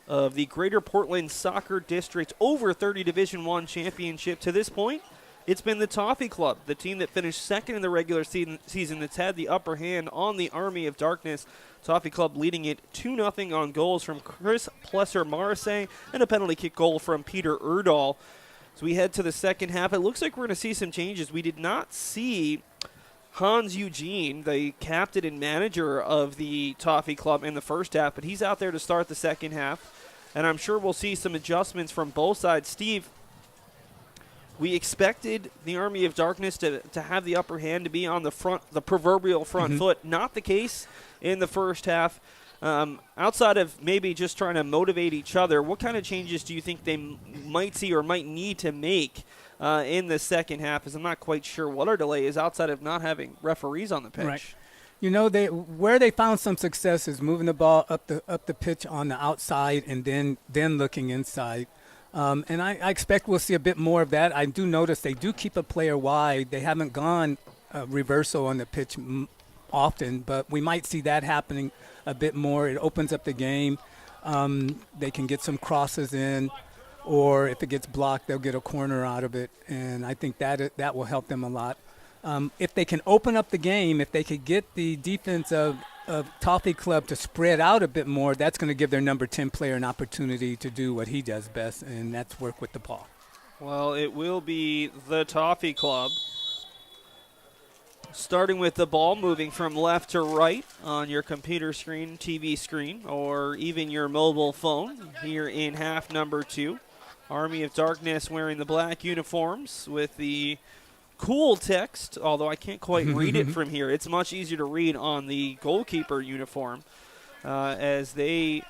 of the Greater Portland Soccer District over 30 Division I championship. To this point, it's been the Toffee Club, the team that finished second in the regular season that's had the upper hand on the Army of Darkness. Toffee Club leading it 2-0 on goals from Chris Plesser-Marseille and a penalty kick goal from Peter Erdahl. As we head to the second half, it looks like we're going to see some changes. We did not see Hans Eugene, the captain and manager of the Toffee Club, in the first half, but he's out there to start the second half, and I'm sure we'll see some adjustments from both sides. Steve, we expected the Army of Darkness to have the upper hand, to be on the proverbial front foot. Not the case in the first half. Outside of maybe just trying to motivate each other, what kind of changes do you think they might see or might need to make in the second half? As I'm not quite sure what our delay is outside of not having referees on the pitch. Right. You know, where they found some success is moving the ball up the pitch on the outside and then looking inside. And I expect we'll see a bit more of that. I do notice they do keep a player wide. They haven't gone reversal on the pitch often, but we might see that happening a bit more. It opens up the game. They can get some crosses in, or if it gets blocked, they'll get a corner out of it, and I think that will help them a lot. If they can open up the game, if they could get the defense of Toffee Club to spread out a bit more, that's going to give their number 10 player an opportunity to do what he does best, and that's work with the ball. Well, it will be the Toffee Club, starting with the ball moving from left to right on your computer screen, TV screen, or even your mobile phone here in half number 2. Army of Darkness wearing the black uniforms with the cool text, although I can't quite read it from here. It's much easier to read on the goalkeeper uniform, as they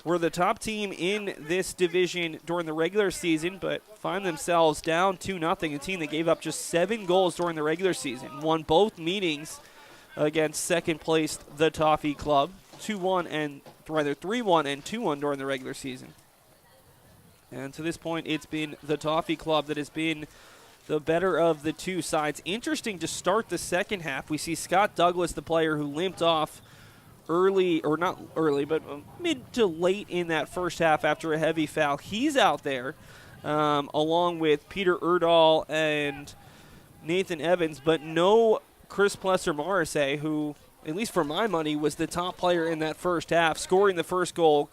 were the top team in this division during the regular season, but find themselves down 2-0. A team that gave up just 7 goals during the regular season, won both meetings against second placed the Toffee Club, 3-1 and 2-1 during the regular season. And to this point, it's been the Toffee Club that has been the better of the two sides. Interesting to start the second half. We see Scott Douglas, the player who limped off early, or not early, but mid to late in that first half after a heavy foul. He's out there along with Peter Erdahl and Nathan Evans, but no Chris Plesser-Marseille, who, at least for my money, was the top player in that first half, scoring the first goal,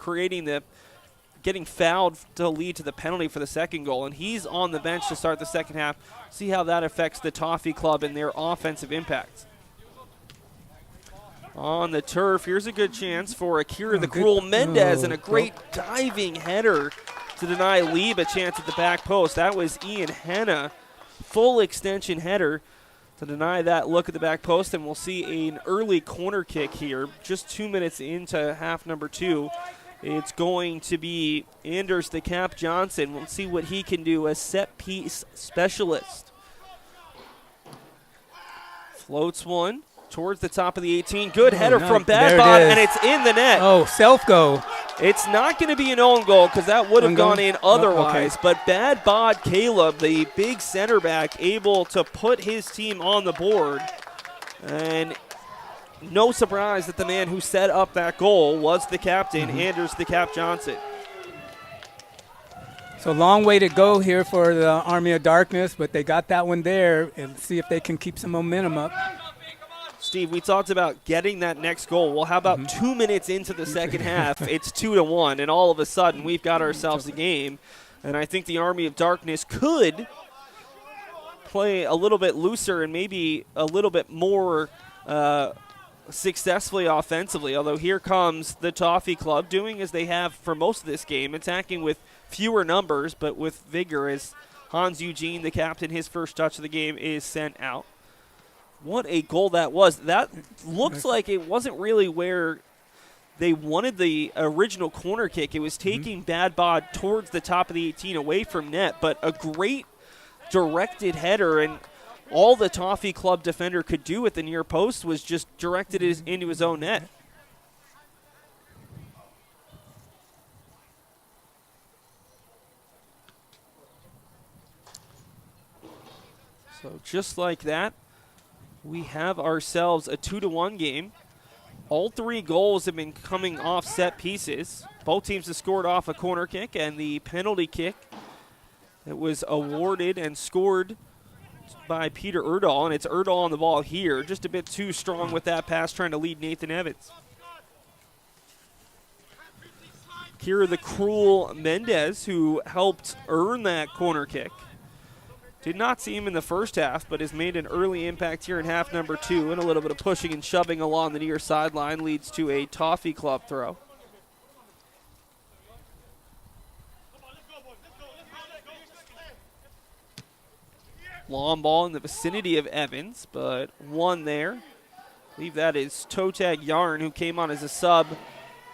getting fouled to lead to the penalty for the second goal, and he's on the bench to start the second half. See how that affects the Toffee Club and their offensive impact. On the turf, here's a good chance for Akira the Cruel Mendez, and a great diving header to deny Lieb a chance at the back post. That was Ian Hanna, full extension header to deny that look at the back post, and we'll see an early corner kick here, just 2 minutes into half number 2. It's going to be Anders the Cap Johnson. We'll see what he can do as set piece specialist. Floats one towards the top of the 18. Good header from Badbod, and it's in the net. Oh, self-goal. It's not going to be an own goal because that would have gone in otherwise. But Badbod Caleb, the big center back, able to put his team on the board. And no surprise that the man who set up that goal was the captain, Anders the Cap Johnson. So long way to go here for the Army of Darkness, but they got that one there, and see if they can keep some momentum up. Steve, we talked about getting that next goal. Well, how about 2 minutes into the second half, it's 2-1, and all of a sudden we've got ourselves a game. And I think the Army of Darkness could play a little bit looser and maybe a little bit more successfully offensively, although here comes the Toffee Club doing as they have for most of this game, attacking with fewer numbers but with vigor, as Hans Eugene, the captain, his first touch of the game is sent out. What a goal that was. That looks like it wasn't really where they wanted the original corner kick. It was taking Badbod towards the top of the 18 away from net, but a great directed header, and all the Toffee Club defender could do at the near post was just directed it into his own net. So just like that, we have ourselves a 2-1 game. All 3 goals have been coming off set pieces. Both teams have scored off a corner kick and the penalty kick that was awarded and scored by Peter Erdahl, and it's Erdahl on the ball here. Just a bit too strong with that pass, trying to lead Nathan Evans. Here the cruel Mendez, who helped earn that corner kick. Did not see him in the first half, but has made an early impact here in half number 2, and a little bit of pushing and shoving along the near sideline leads to a Toffee Club throw. Long ball in the vicinity of Evans, but one there. I believe that is Totag Yarn, who came on as a sub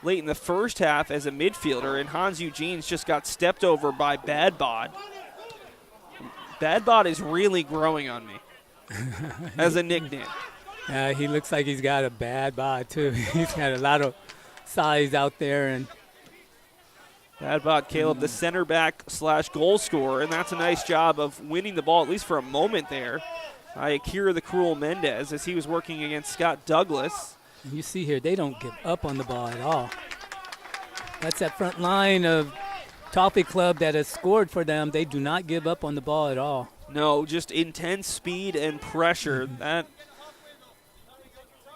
late in the first half as a midfielder, and Hans Eugene's just got stepped over by Bad Bod. Bad Bod is really growing on me as a nickname. He looks like he's got a bad bod, too. He's got a lot of size out there. And Bad Bod Caleb, the center back / goal scorer, and that's a nice job of winning the ball, at least for a moment there, by Akira the Cruel Mendez as he was working against Scott Douglas. And you see here, they don't give up on the ball at all. That's that front line of Toffee Club that has scored for them. They do not give up on the ball at all. No, just intense speed and pressure. That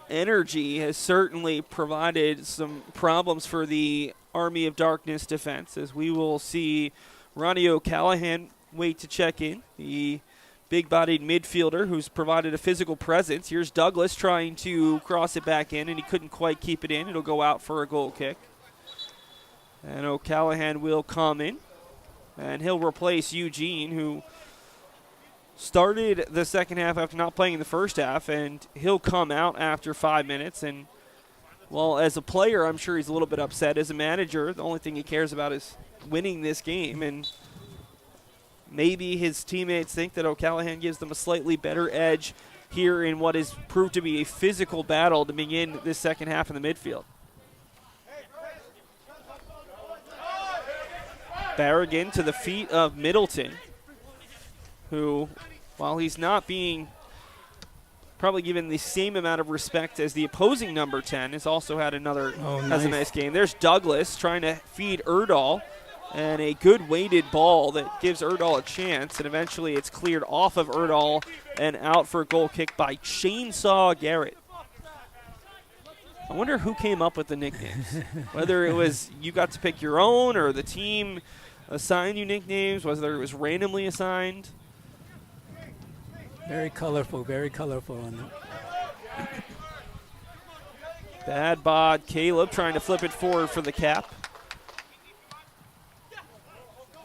energy has certainly provided some problems for the Army of Darkness defense, as we will see Ronnie O'Callahan wait to check in, the big-bodied midfielder who's provided a physical presence. Here's Douglas trying to cross it back in, and he couldn't quite keep it in. It'll go out for a goal kick. And O'Callahan will come in, and he'll replace Eugene, who started the second half after not playing in the first half, and he'll come out after 5 minutes. And, well, as a player, I'm sure he's a little bit upset. As a manager, the only thing he cares about is winning this game, and maybe his teammates think that O'Callahan gives them a slightly better edge here in what is proved to be a physical battle to begin this second half in the midfield. Barragan to the feet of Middleton, who, while he's not being probably given the same amount of respect as the opposing number 10, has also had another has a nice game. There's Douglas trying to feed Erdahl, and a good weighted ball that gives Erdahl a chance, and eventually it's cleared off of Erdahl and out for a goal kick by Chainsaw Garrett. I wonder who came up with the nicknames. Whether it was you got to pick your own or the team assigned you nicknames, whether it was randomly assigned. Very colorful on that. Bad bod Caleb trying to flip it forward for the cap.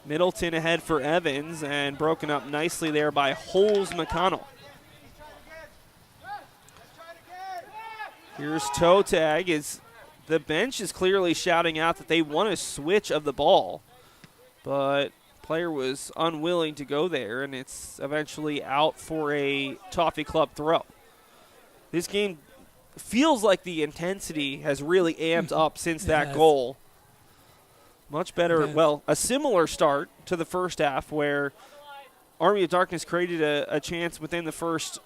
Middleton ahead for Evans, and broken up nicely there by Holes McConnell. Here's toe tag. The bench is clearly shouting out that they want a switch of the ball, but player was unwilling to go there, and it's eventually out for a Toffee Club throw. This game feels like the intensity has really amped up since that goal. Much better, well, a similar start to the first half where Army of Darkness created a chance within the first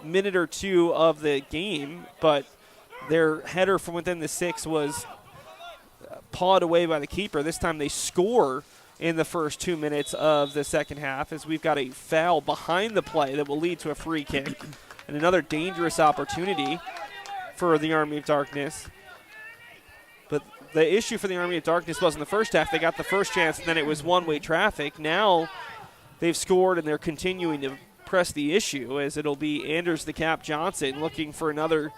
minute or two of the game, but their header from within the 6 was pawed away by the keeper. This time they score in the first 2 minutes of the second half, as we've got a foul behind the play that will lead to a free kick and another dangerous opportunity for the Army of Darkness. But the issue for the Army of Darkness was in the first half, they got the first chance and then it was one-way traffic. Now they've scored and they're continuing to press the issue, as it'll be Anders the Cap Johnson looking for another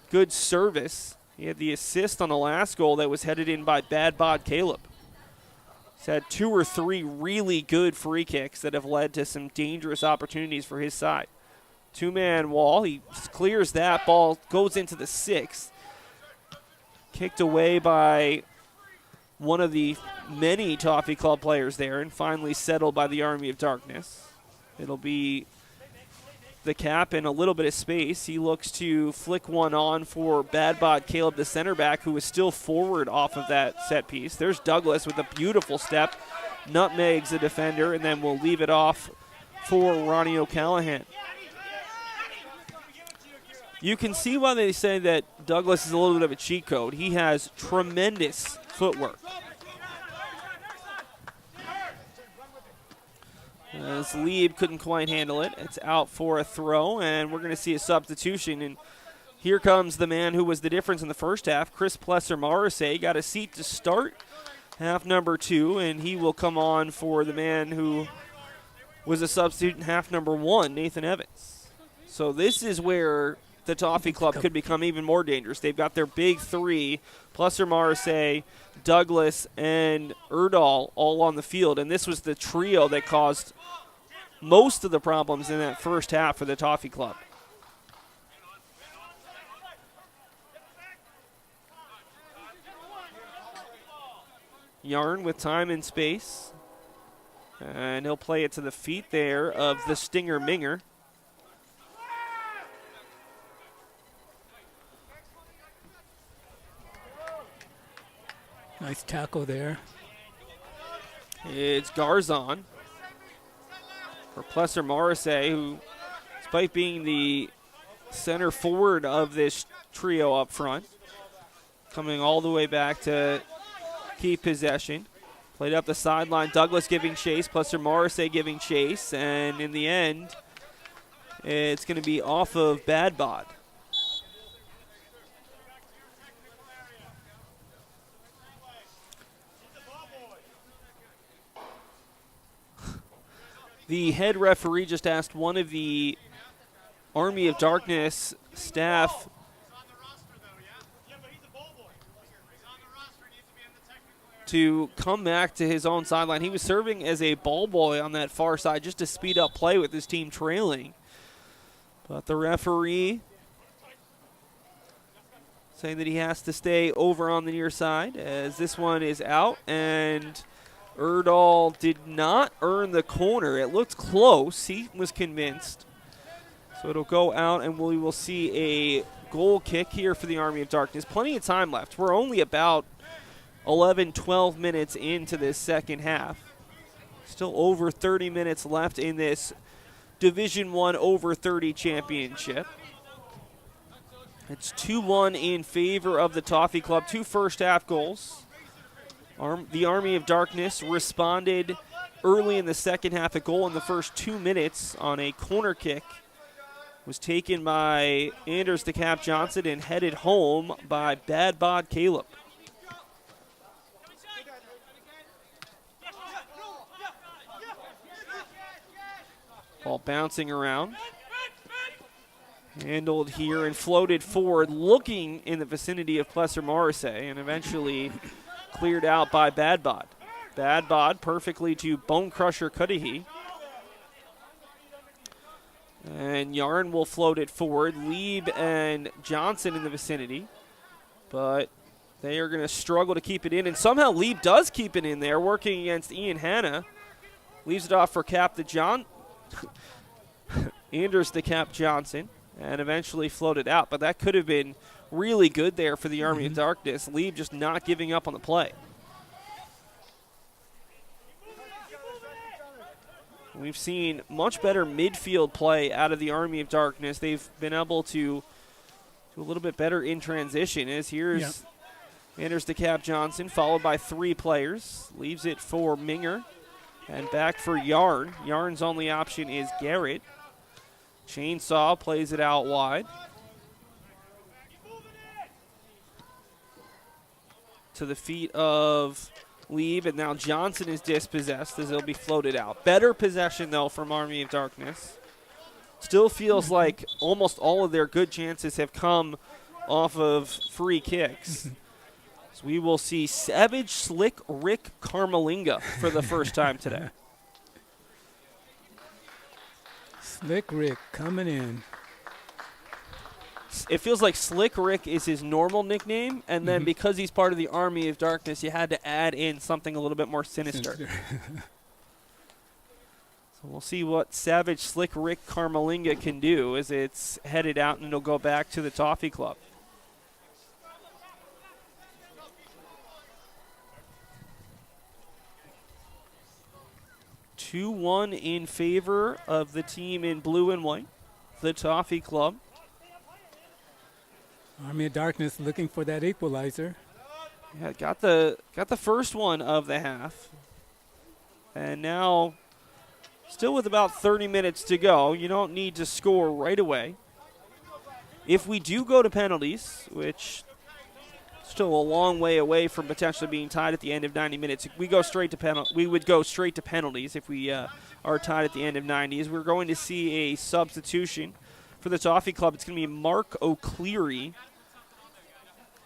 good service. He had the assist on the last goal that was headed in by Bad Bod Caleb. He's had 2 or 3 really good free kicks that have led to some dangerous opportunities for his side. 2-man wall. He clears that. Ball goes into the 6th. Kicked away by one of the many Toffee Club players there, and finally settled by the Army of Darkness. It'll be the cap in a little bit of space. He looks to flick one on for Bad Bod Caleb, the center back, who is still forward off of that set piece. There's Douglas with a beautiful step, nutmegs the defender, and then we'll leave it off for Ronnie O'Callahan. You can see why they say that Douglas is a little bit of a cheat code. He has tremendous footwork. As Lieb couldn't quite handle it. It's out for a throw, and we're going to see a substitution. And here comes the man who was the difference in the first half. Chris Plesser-Morrissey got a seat to start half number 2, and he will come on for the man who was a substitute in half number 1, Nathan Evans. So this is where the Toffee Club could become even more dangerous. They've got their big 3, Plesser-Morrissey, Douglas, and Erdahl all on the field, and this was the trio that caused most of the problems in that first half for the Toffee Club. Yarn with time and space, and he'll play it to the feet there of the Stinger Minger. Nice tackle there. It's Garzon for Plesser-Morrissey, who, despite being the center forward of this trio up front, coming all the way back to keep possession. Played up the sideline. Douglas giving chase, Plesser-Morrissey giving chase, and in the end, it's going to be off of Badbod. The head referee just asked one of the Army of Darkness staff to come back to his own sideline. He was serving as a ball boy on that far side just to speed up play with his team trailing. But the referee saying that he has to stay over on the near side as this one is out, and Erdahl did not earn the corner. It looked close. He was convinced. So it'll go out, and we will see a goal kick here for the Army of Darkness. Plenty of time left. We're only about 11, 12 minutes into this second half. Still over 30 minutes left in this Division I over 30 championship. It's 2-1 in favor of the Toffee Club. 2 first half goals. The Army of Darkness responded early in the second half. A goal in the first 2 minutes on a corner kick was taken by Anders DeCap Johnson and headed home by Badbod Caleb. Ball bouncing around. Handled here and floated forward, looking in the vicinity of Plesser-Morrissey, and eventually cleared out by Badbod. Badbod perfectly to Bone Crusher Cudahy. And Yarn will float it forward. Lieb and Johnson in the vicinity. But they are going to struggle to keep it in. And somehow Lieb does keep it in there, working against Ian Hanna. Leaves it off for Anders the Cap Johnson. And eventually floated out. But that could have been really good there for the Army of Darkness. Lieb just not giving up on the play. We've seen much better midfield play out of the Army of Darkness. They've been able to do a little bit better in transition. As here's Anders DeCap Johnson, followed by 3 players. Leaves it for Minger. And back for Yarn. Yarn's only option is Garrett. Chainsaw plays it out wide. To the feet of Lieb, and now Johnson is dispossessed as he'll be floated out. Better possession, though, from Army of Darkness. Still feels like almost all of their good chances have come off of free kicks. So we will see Savage Slick Rick Carmelinga for the first time today. Slick Rick coming in. It feels like Slick Rick is his normal nickname, and then because he's part of the Army of Darkness, you had to add in something a little bit more sinister. So we'll see what Savage Slick Rick Carmelinga can do as it's headed out, and it'll go back to the Toffee Club. Two-one in favor of the team in blue and white, the Toffee Club. Army of Darkness looking for that equalizer. Yeah, got the first one of the half. And now, still with about 30 minutes to go, you don't need to score right away. If we do go to penalties, which still a long way away from potentially being tied at the end of 90 minutes, we would go straight to penalties if we are tied at the end of 90s. We're going to see a substitution for the Toffee Club. It's going to be Mark O'Cleary.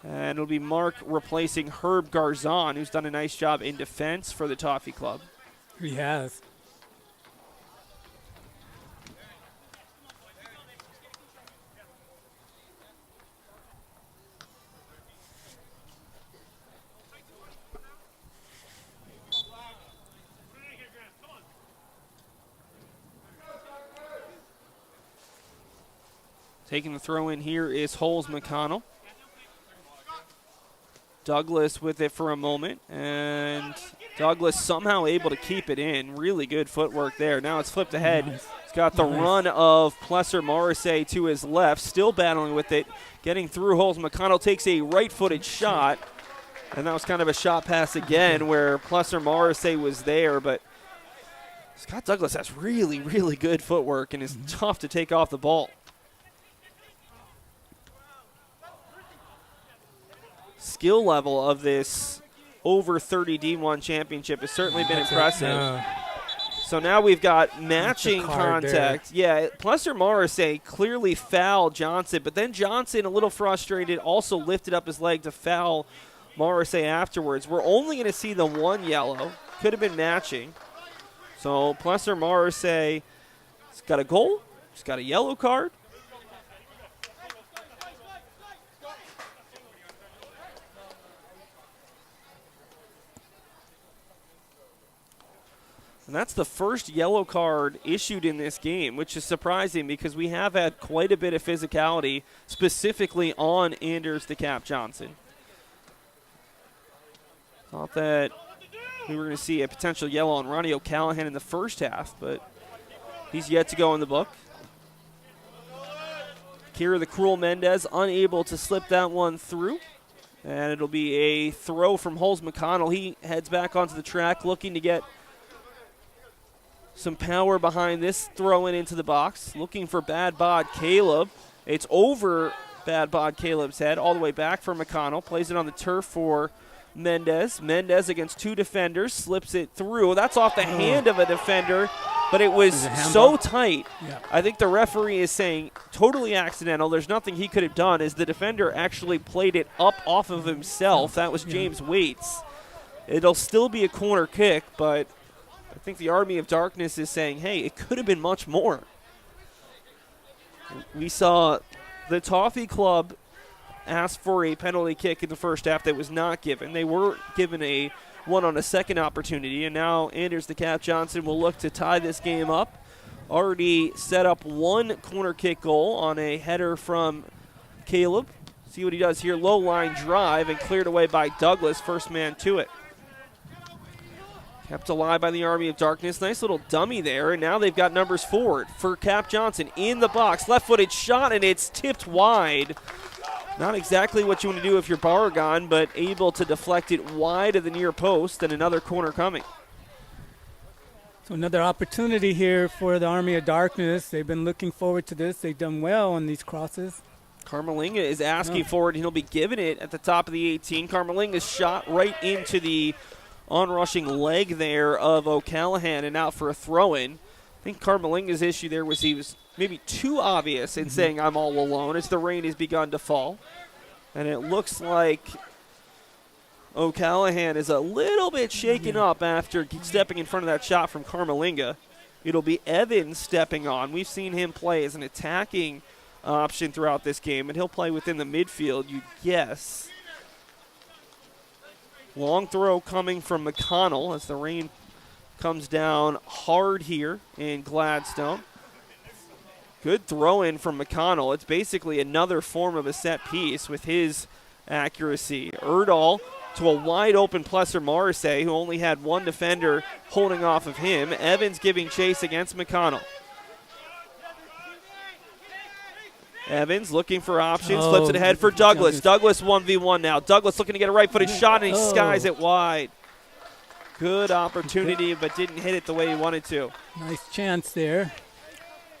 And it'll be Mark replacing Herb Garzon, who's done a nice job in defense for the Toffee Club. He has. Taking the throw in here is Holes McConnell. Douglas with it for a moment, and Douglas somehow able to keep it in. Really good footwork there. Now it's flipped ahead. Nice. He's got the run of Plesser Morrissey to his left, still battling with it, getting through Holes. McConnell takes a right-footed shot, and that was kind of a shot pass again where Plesser Morrissey was there, but Scott Douglas has really, really good footwork and is tough to take off the ball. Skill level of this over 30 D1 championship has certainly been impressive. So now we've got matching contact. Yeah, Plesser Morrissey clearly fouled Johnson, but then Johnson, a little frustrated, also lifted up his leg to foul Morrissey afterwards. We're only going to see the one yellow. Could have been matching. So Plesser Morrissey has got a goal. He's got a yellow card. And that's the first yellow card issued in this game, which is surprising because we have had quite a bit of physicality, specifically on Anders the Cap Johnson. Thought that we were going to see a potential yellow on Ronnie O'Callahan in the first half, but he's yet to go in the book. Kira the Cruel Mendez unable to slip that one through. And it'll be a throw from Holes McConnell. He heads back onto the track looking to get some power behind this throw in into the box. Looking for Bad Bod Caleb. It's over Bad Bod Caleb's head. All the way back for McConnell. Plays it on the turf for Mendez. Mendez against two defenders. Slips it through. That's off the hand of a defender. But it was so tight. Yeah. I think the referee is saying totally accidental. There's nothing he could have done as the defender actually played it up off of himself. That was James Waits. It'll still be a corner kick, but I think the Army of Darkness is saying, hey, it could have been much more. We saw the Toffee Club ask for a penalty kick in the first half that was not given. They were given a one on a second opportunity, and now Anders the Cap Johnson will look to tie this game up. Already set up one corner kick goal on a header from Caleb. See what he does here. Low line drive and cleared away by Douglas, first man to it. Kept alive by the Army of Darkness. Nice little dummy there, and now they've got numbers forward for Cap Johnson in the box. Left-footed shot, and it's tipped wide. Not exactly what you want to do if you're Barragon, but able to deflect it wide of the near post, and another corner coming. So another opportunity here for the Army of Darkness. They've been looking forward to this. They've done well on these crosses. Carmelinga is asking for it, and he'll be giving it at the top of the 18. Carmelinga's shot right into the onrushing leg there of O'Callahan and out for a throw-in. I think Carmelinga's issue there was he was maybe too obvious in saying I'm all alone as the rain has begun to fall. And it looks like O'Callahan is a little bit shaken up after stepping in front of that shot from Carmelinga. It'll be Evans stepping on. We've seen him play as an attacking option throughout this game, and he'll play within the midfield, you'd guess. Long throw coming from McConnell as the rain comes down hard here in Gladstone. Good throw in from McConnell. It's basically another form of a set piece with his accuracy. Erdahl to a wide open Plesser Morrissey, who only had one defender holding off of him. Evans giving chase against McConnell. Evans looking for options, flips it ahead for Douglas. Douglas 1v1 now. Douglas looking to get a right-footed shot, and he skies it wide. Good opportunity, but didn't hit it the way he wanted to. Nice chance there.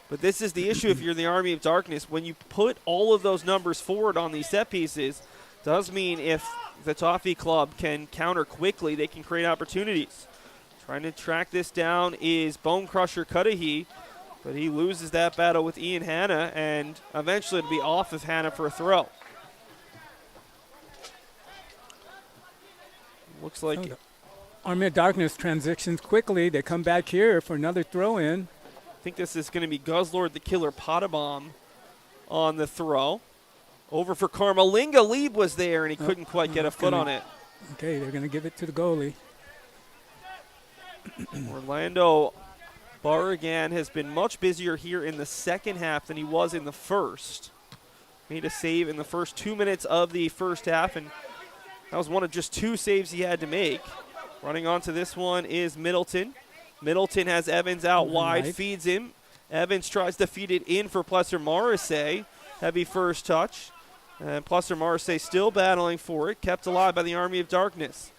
But this is the issue if you're the Army of Darkness. When you put all of those numbers forward on these set pieces, does mean if the Toffee Club can counter quickly, they can create opportunities. Trying to track this down is Bone Crusher Cudahy, but he loses that battle with Ian Hanna, and eventually it'll be off of Hanna for a throw. Looks like Army of Darkness transitions quickly. They come back here for another throw-in. I think this is going to be Guzzlord the Killer Potabomb on the throw. Over for Carmelinga. Lieb was there, and he couldn't quite get a foot on it. Okay, they're going to give it to the goalie. Orlando Barragan has been much busier here in the second half than he was in the first. Made a save in the first 2 minutes of the first half, and that was one of just 2 saves he had to make. Running onto this one is Middleton. Middleton has Evans out wide, feeds him. Evans tries to feed it in for Plesser Morrissey. Heavy first touch. And Plesser Morrissey still battling for it, kept alive by the Army of Darkness.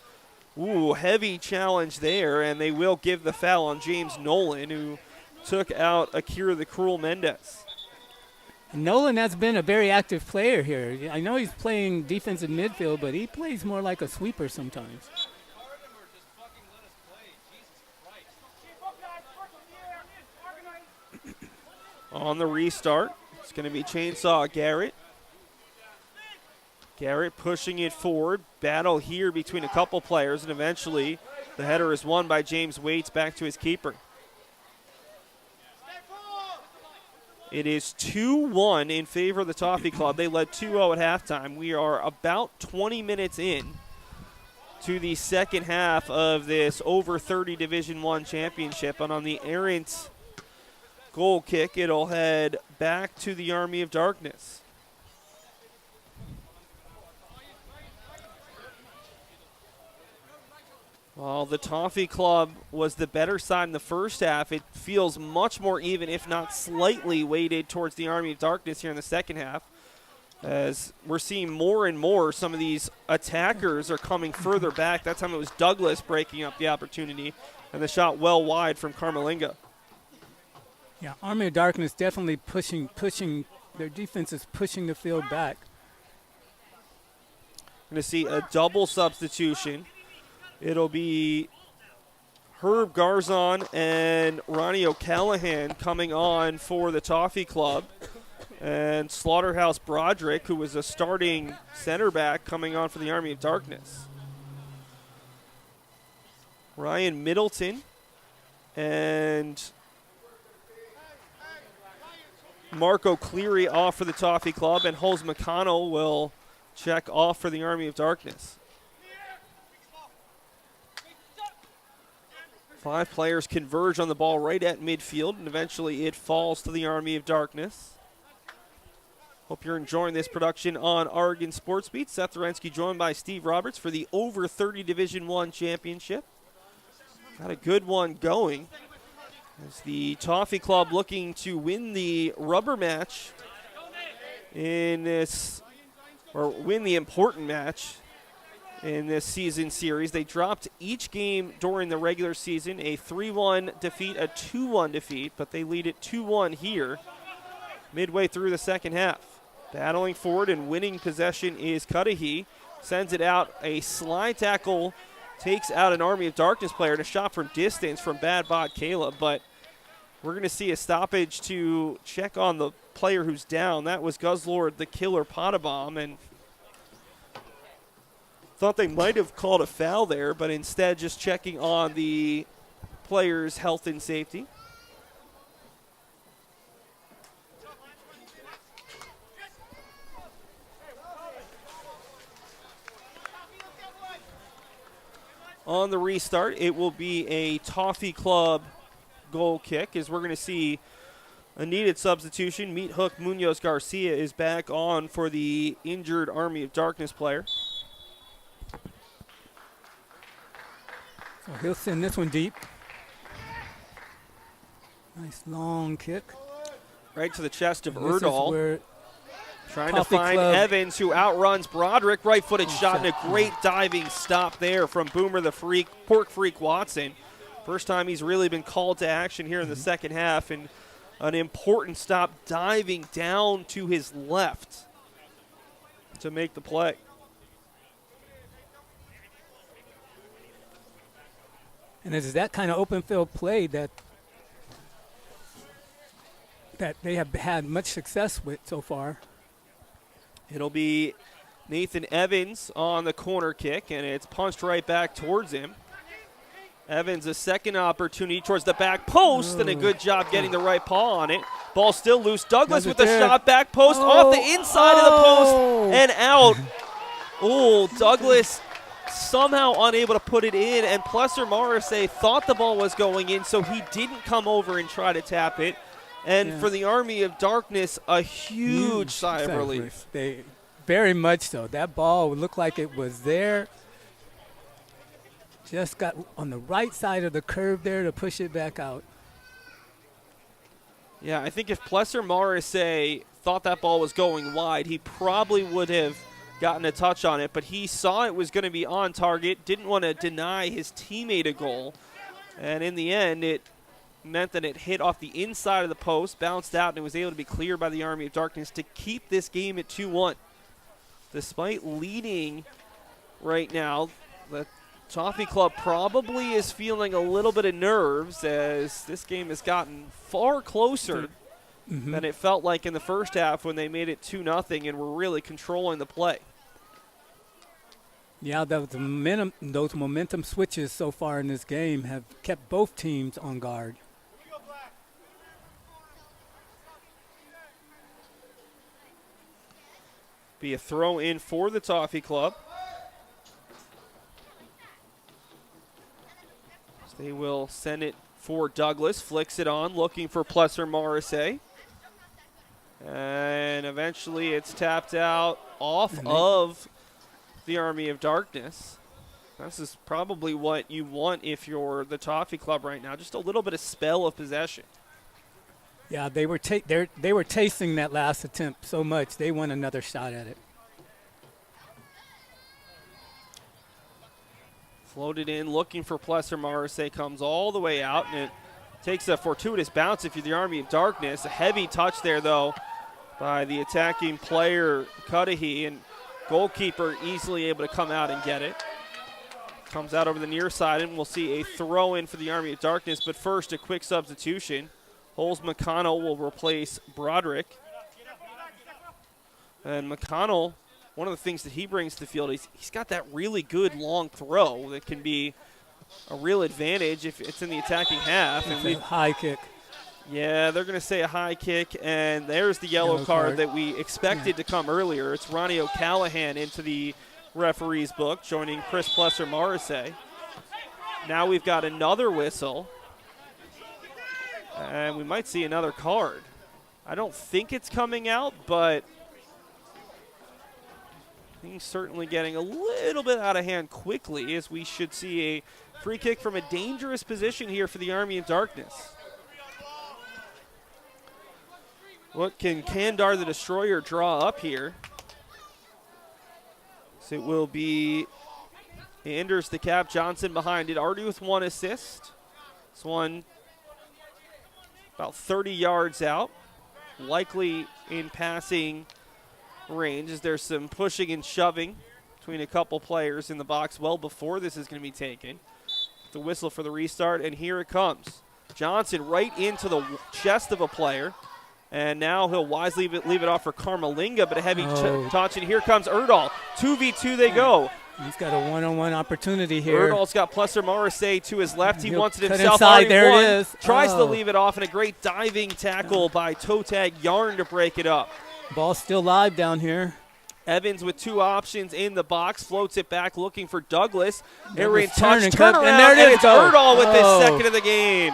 Ooh, heavy challenge there, and they will give the foul on James Nolan, who took out Akira the Cruel Mendez. Nolan has been a very active player here. I know he's playing defensive midfield, but he plays more like a sweeper sometimes. On the restart, it's going to be Chainsaw Garrett. Garrett pushing it forward. Battle here between a couple players, and eventually the header is won by James Waits back to his keeper. It is 2-1 in favor of the Toffee Club. They led 2-0 at halftime. We are about 20 minutes in to the second half of this over 30 Division I championship, and on the errant goal kick, it'll head back to the Army of Darkness. While the Toffee Club was the better side in the first half, it feels much more even, if not slightly weighted towards the Army of Darkness here in the second half. As we're seeing more and more, some of these attackers are coming further back. That time it was Douglas breaking up the opportunity, and the shot well wide from Carmelinga. Yeah, Army of Darkness definitely pushing. Their defense is pushing the field back. Going to see a double substitution. It'll be Herb Garzon and Ronnie O'Callahan coming on for the Toffee Club. And Slaughterhouse Broderick, who was a starting center back, coming on for the Army of Darkness. Ryan Middleton and Marco Cleary off for the Toffee Club, and Hulse McConnell will check off for the Army of Darkness. 5 players converge on the ball right at midfield, and eventually it falls to the Army of Darkness. Hope you're enjoying this production on Oregon Sports Beat. Seth Orensky joined by Steve Roberts for the over 30 Division I championship. Got a good one going. As the Toffee Club looking to win the rubber match in this, or win the important match in this season series. They dropped each game during the regular season, a 3-1 defeat, a 2-1 defeat, but they lead it 2-1 here midway through the second half. Battling forward and winning possession is Cudahy. Sends it out, a slide tackle takes out an Army of Darkness player, and a shot from distance from Bad Bot Caleb, but we're going to see a stoppage to check on the player who's down. That was Guzzlord the Killer Potabomb, and thought they might have called a foul there, but instead just checking on the player's health and safety. On the restart, it will be a Toffee Club goal kick, as we're going to see a needed substitution. Meat Hook Munoz Garcia is back on for the injured Army of Darkness player. So he'll send this one deep. Nice long kick. Right to the chest of And this is Erdahl. where Trying Toffee to find Club. Evans, who outruns Broderick. Right-footed shot and a great diving stop there from Boomer the Freak, Pork Freak Watson. First time he's really been called to action here in the second half, and an important stop diving down to his left to make the play. And it's that kind of open field play that they have had much success with so far. It'll be Nathan Evans on the corner kick, and it's punched right back towards him. Evans, a second opportunity towards the back post, and a good job getting the right paw on it. Ball still loose. Douglas with a shot, back post, off the inside of the post, and out. Oh, Douglas somehow unable to put it in, and Plesser Morrissey thought the ball was going in, so he didn't come over and try to tap it. And for the Army of Darkness, a huge sigh of relief. Very much so. That ball looked like it was there. Just got on the right side of the curve there to push it back out. Yeah, I think if Plesser Morrissey thought that ball was going wide, he probably would have gotten a touch on it, but he saw it was going to be on target, didn't want to deny his teammate a goal, and in the end, it meant that it hit off the inside of the post, bounced out, and it was able to be cleared by the Army of Darkness to keep this game at 2-1. Despite leading right now, the Toffee Club probably is feeling a little bit of nerves as this game has gotten far closer than it felt like in the first half when they made it 2-0 and were really controlling the play. Yeah, those momentum switches so far in this game have kept both teams on guard. Be a throw in for the Toffee Club. So they will send it for Douglas, flicks it on, looking for Plesser Morrissey. And eventually it's tapped out off of the Army of Darkness. This is probably what you want if you're the Toffee Club right now, just a little bit of spell of possession. Yeah, they were tasting that last attempt so much, they want another shot at it. Floated in, looking for Plesser Morrissey, comes all the way out, and it takes a fortuitous bounce if you're the Army of Darkness. A heavy touch there, though, by the attacking player, Cudahy, and goalkeeper easily able to come out and get it. Comes out over the near side, and we'll see a throw-in for the Army of Darkness, but first a quick substitution. Holes McConnell will replace Broderick. And McConnell, one of the things that he brings to the field, he's got that really good long throw that can be a real advantage if it's in the attacking half. It's a high kick. Yeah, they're going to say a high kick, and there's the yellow card that we expected to come earlier. It's Ronnie O'Callahan into the referee's book, joining Chris Plesser Morrissey. Now we've got another whistle. And we might see another card. I don't think it's coming out, but things certainly getting a little bit out of hand quickly, as we should see a free kick from a dangerous position here for the Army of Darkness. What can Kandar the Destroyer draw up here? So it will be Anders the Cap Johnson behind it, already with one assist. This one about 30 yards out, likely in passing range, as there's some pushing and shoving between a couple players in the box well before this is going to be taken. The whistle for the restart, and here it comes. Johnson right into the chest of a player, and now he'll wisely leave it off for Carmelinga, but a heavy touch, and here comes Erdahl. 2v2 they go. He's got a one-on-one opportunity here. Erdahl's got Plesser Morrissey to his left. He wants it cut himself. Inside. There it is. Tries to leave it off, and a great diving tackle by toe tag Yarn to break it up. Ball still live down here. Evans with two options in the box, floats it back, looking for Douglas. Douglas Turn around, and there it is. It's Erdahl with his second of the game.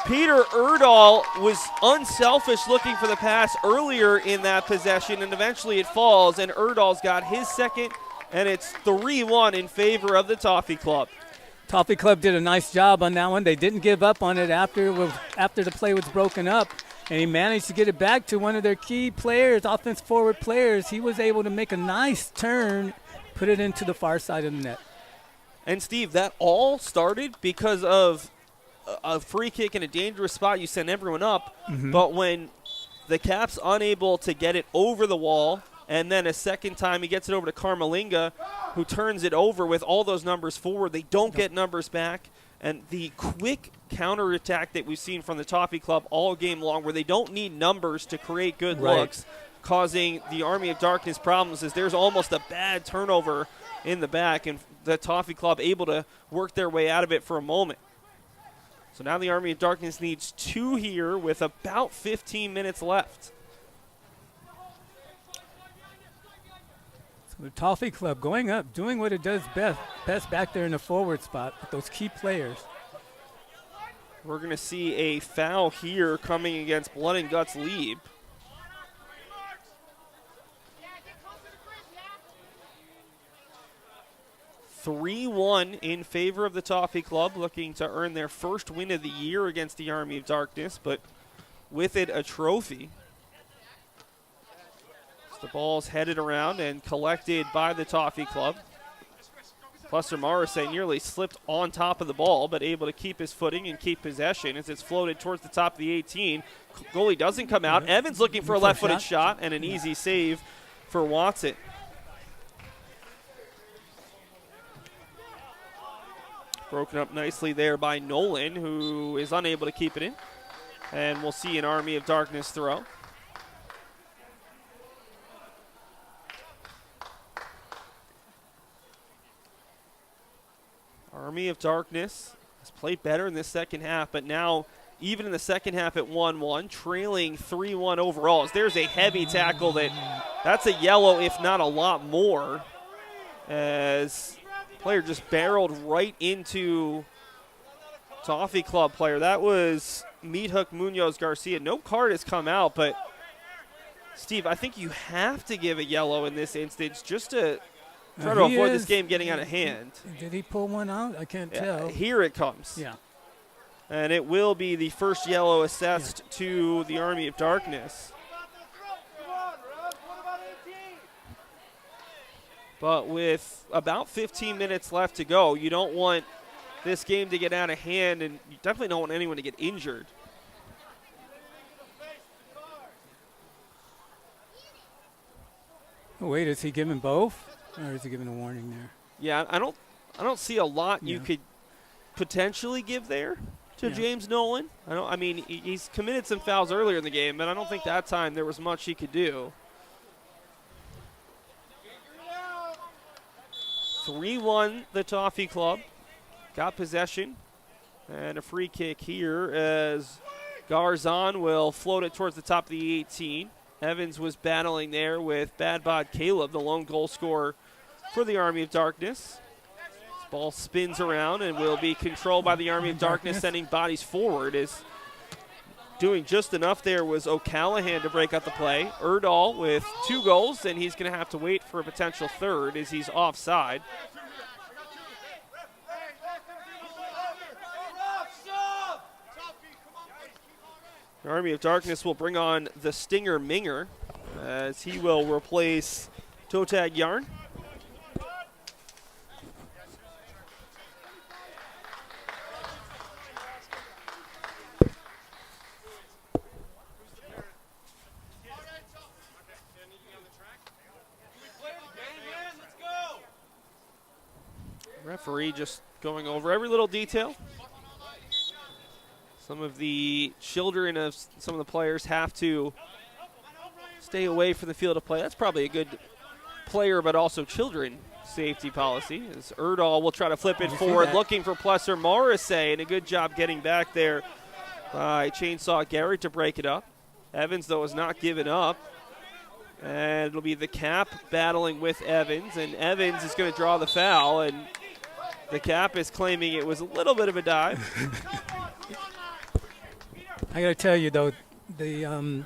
Peter Erdahl was unselfish looking for the pass earlier in that possession, and eventually it falls, and Erdahl's got his second, and it's 3-1 in favor of the Toffee Club. Toffee Club did a nice job on that one. They didn't give up on it after the play was broken up. And he managed to get it back to one of their key players, offense forward players. He was able to make a nice turn, put it into the far side of the net. And, Steve, that all started because of a free kick in a dangerous spot. You send everyone up. But when the Caps unable to get it over the wall, and then a second time he gets it over to Carmelinga, who turns it over with all those numbers forward. They don't get numbers back. And the quick counterattack that we've seen from the Toffee Club all game long, where they don't need numbers to create good looks, causing the Army of Darkness problems, is there's almost a bad turnover in the back, and the Toffee Club able to work their way out of it for a moment. So now the Army of Darkness needs 2 here with about 15 minutes left. So the Toffee Club going up, doing what it does best back there in the forward spot with those key players. We're going to see a foul here coming against Blood and Guts Lieb. (3-1) in favor of the Toffee Club, looking to earn their first win of the year against the Army of Darkness, but with it a trophy. So the ball's headed around and collected by the Toffee Club. Plus, Morris nearly slipped on top of the ball, but able to keep his footing and keep possession as it's floated towards the top of the 18. Goalie doesn't come out. Evans looking for a left-footed shot and an easy save for Watson. Broken up nicely there by Nolan, who is unable to keep it in. And we'll see an Army of Darkness throw. Army of Darkness has played better in this second half, but now even in the second half at 1-1, trailing 3-1 overall. As there's a heavy tackle that's a yellow, if not a lot more, as player just barreled right into Toffee Club player. That was Meat Hook Munoz Garcia. No card has come out, but Steve, I think you have to give a yellow in this instance just to try to avoid this game getting out of hand. Did he pull one out? I can't tell. Here it comes. Yeah. And it will be the first yellow assessed to the Army of Darkness. But with about 15 minutes left to go, you don't want this game to get out of hand, and you definitely don't want anyone to get injured. Oh, wait, is he giving both, or is he giving a warning there? Yeah, I don't see a lot you could potentially give there to James Nolan. I mean, he's committed some fouls earlier in the game, but I don't think that time there was much he could do. 3-1, the Toffee Club. Got possession. And a free kick here as Garzon will float it towards the top of the 18. Evans was battling there with Bad Bod Caleb, the lone goal scorer for the Army of Darkness. This ball spins around and will be controlled by the Army of Darkness, sending bodies forward. Is doing just enough there was O'Callahan to break up the play. Erdahl with 2 goals, and he's going to have to wait for a potential third as he's offside. The Army of Darkness will bring on the Stinger Minger as he will replace Totag Yarn. Referee just going over every little detail. Some of the children of some of the players have to stay away from the field of play. That's probably a good player, but also children safety policy. As Erdahl will try to flip it forward, looking for Plesser Morrissey, and a good job getting back there by Chainsaw Garrett to break it up. Evans, though, has not given up. And it'll be the Cap battling with Evans, and Evans is going to draw the foul, and the Cap is claiming it was a little bit of a dive. I got to tell you, though, the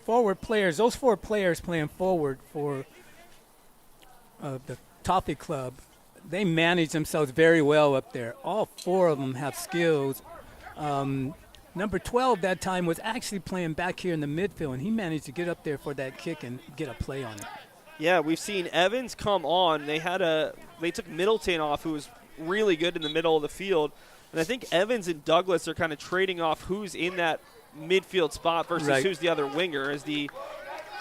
forward players, those 4 players playing forward for the Toffee Club, they manage themselves very well up there. All 4 of them have skills. Number 12 that time was actually playing back here in the midfield, and he managed to get up there for that kick and get a play on it. Yeah, we've seen Evans come on. They took Middleton off, who was really good in the middle of the field. And I think Evans and Douglas are kind of trading off who's in that midfield spot versus who's the other winger, as the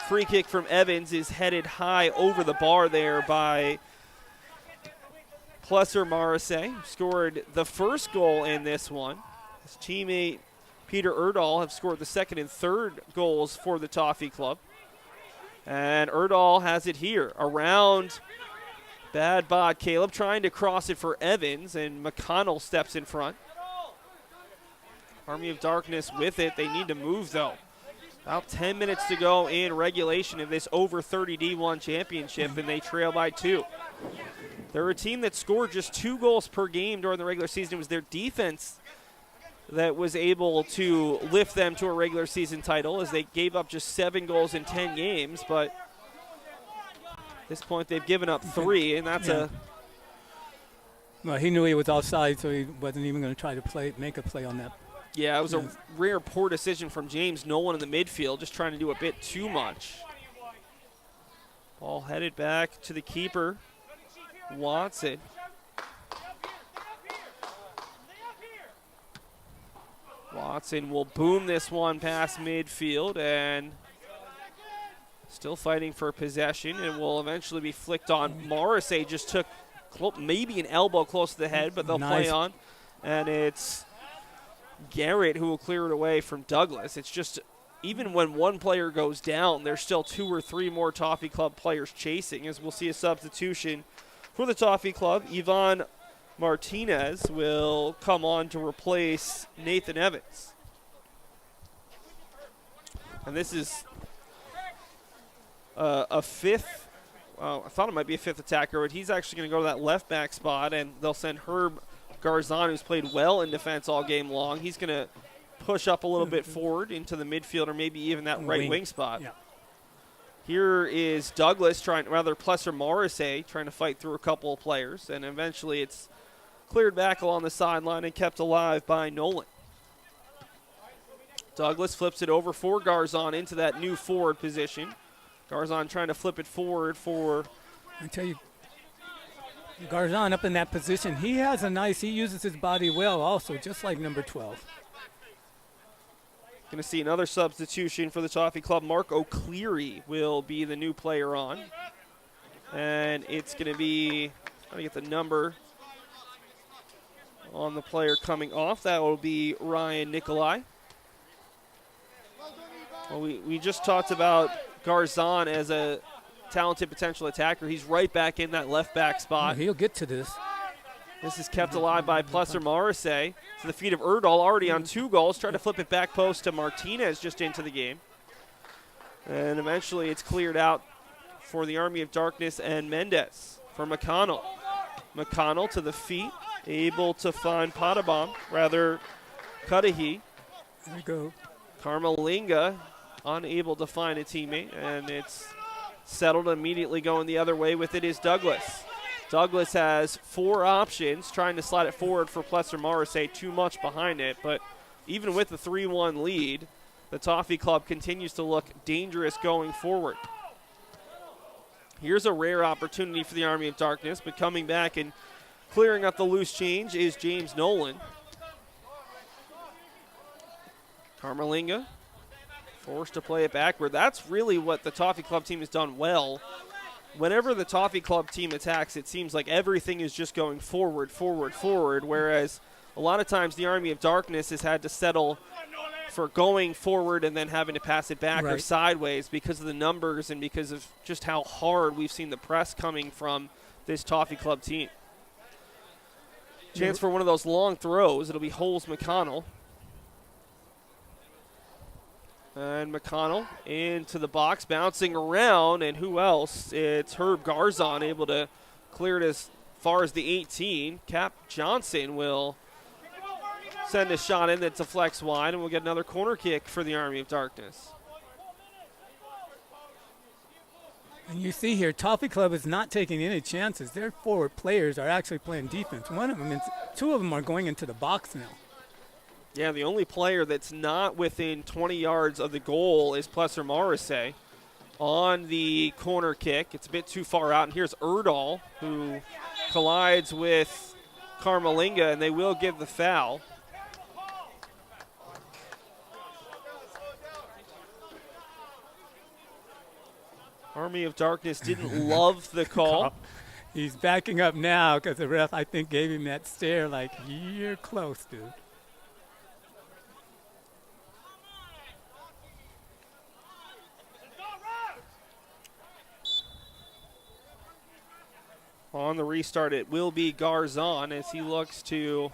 free kick from Evans is headed high over the bar there by Plesser Morrissey. Scored the first goal in this one. His teammate Peter Erdahl have scored the second and third goals for the Toffee Club. And Erdahl has it here. Around bad bod Caleb, trying to cross it for Evans, and McConnell steps in front. Army of Darkness with it. They need to move, though. About 10 minutes to go in regulation of this over 30 D1 championship, and they trail by 2. They're a team that scored just 2 goals per game during the regular season. It was their defense that was able to lift them to a regular season title, as they gave up just 7 goals in 10 games. But at this point, they've given up 3, and that's Well, he knew he was outside, so he wasn't even going to try to make a play on that. Yeah, it was a rare poor decision from James Nolan in the midfield, just trying to do a bit too much. Ball headed back to the keeper, Watson. Watson will boom this one past midfield, and still fighting for possession, and will eventually be flicked on. Morrissey just took maybe an elbow close to the head, but they'll play on. And it's Garrett who will clear it away from Douglas. It's just, even when one player goes down, there's still 2 or 3 more Toffee Club players chasing, as we'll see a substitution for the Toffee Club. Yvonne Martinez will come on to replace Nathan Evans. And this is a fifth, I thought it might be a 5th attacker, but he's actually going to go to that left back spot, and they'll send Herb Garzon, who's played well in defense all game long. He's going to push up a little bit forward into the midfield, or maybe even that right wing spot. Yeah. Here is Douglas Plesser Morrissey trying to fight through a couple of players, and eventually it's cleared back along the sideline and kept alive by Nolan. Douglas flips it over for Garzon into that new forward position. Garzon trying to flip it forward for... I tell you, Garzon up in that position, he uses his body well also, just like number 12. Going to see another substitution for the Toffee Club. Mark O'Cleary will be the new player on. And it's going to be, trying to get the number on the player coming off. That will be Ryan Nikolai. Well, we just talked about Garzon as a talented potential attacker. He's right back in that left back spot. He'll get to this. This is kept alive by Plesser Morrissey. To the feet of Erdahl, already on 2 goals. Trying to flip it back post to Martinez just into the game. And eventually it's cleared out for the Army of Darkness and Mendez for McConnell. McConnell to the feet, able to find Cudahy. There you go. Carmelinga unable to find a teammate, and it's settled immediately. Going the other way with it is Douglas. Douglas has 4 options, trying to slide it forward for Plesser Morrissey, too much behind it, but even with the 3-1 lead, the Toffee Club continues to look dangerous going forward. Here's a rare opportunity for the Army of Darkness, but coming back and clearing up the loose change is James Nolan. Carmelinga forced to play it backward. That's really what the Toffee Club team has done well. Whenever the Toffee Club team attacks, it seems like everything is just going forward, whereas a lot of times the Army of Darkness has had to settle for going forward and then having to pass it back or sideways because of the numbers and because of just how hard we've seen the press coming from this Toffee Club team. Chance for one of those long throws. It'll be Holes McConnell. And McConnell into the box, bouncing around, and who else? It's Herb Garzon, able to clear it as far as the 18. Cap Johnson will send a shot in that deflects wide, and we'll get another corner kick for the Army of Darkness. And you see here, Toffee Club is not taking any chances. Their forward players are actually playing defense. 2 of them are going into the box now. Yeah, the only player that's not within 20 yards of the goal is Plesser Morrissey on the corner kick. It's a bit too far out, and here's Erdahl, who collides with Carmelinga, and they will give the foul. Army of Darkness didn't love the call. He's backing up now because the ref, I think, gave him that stare like, you're close, dude. On the restart, it will be Garzon as he looks to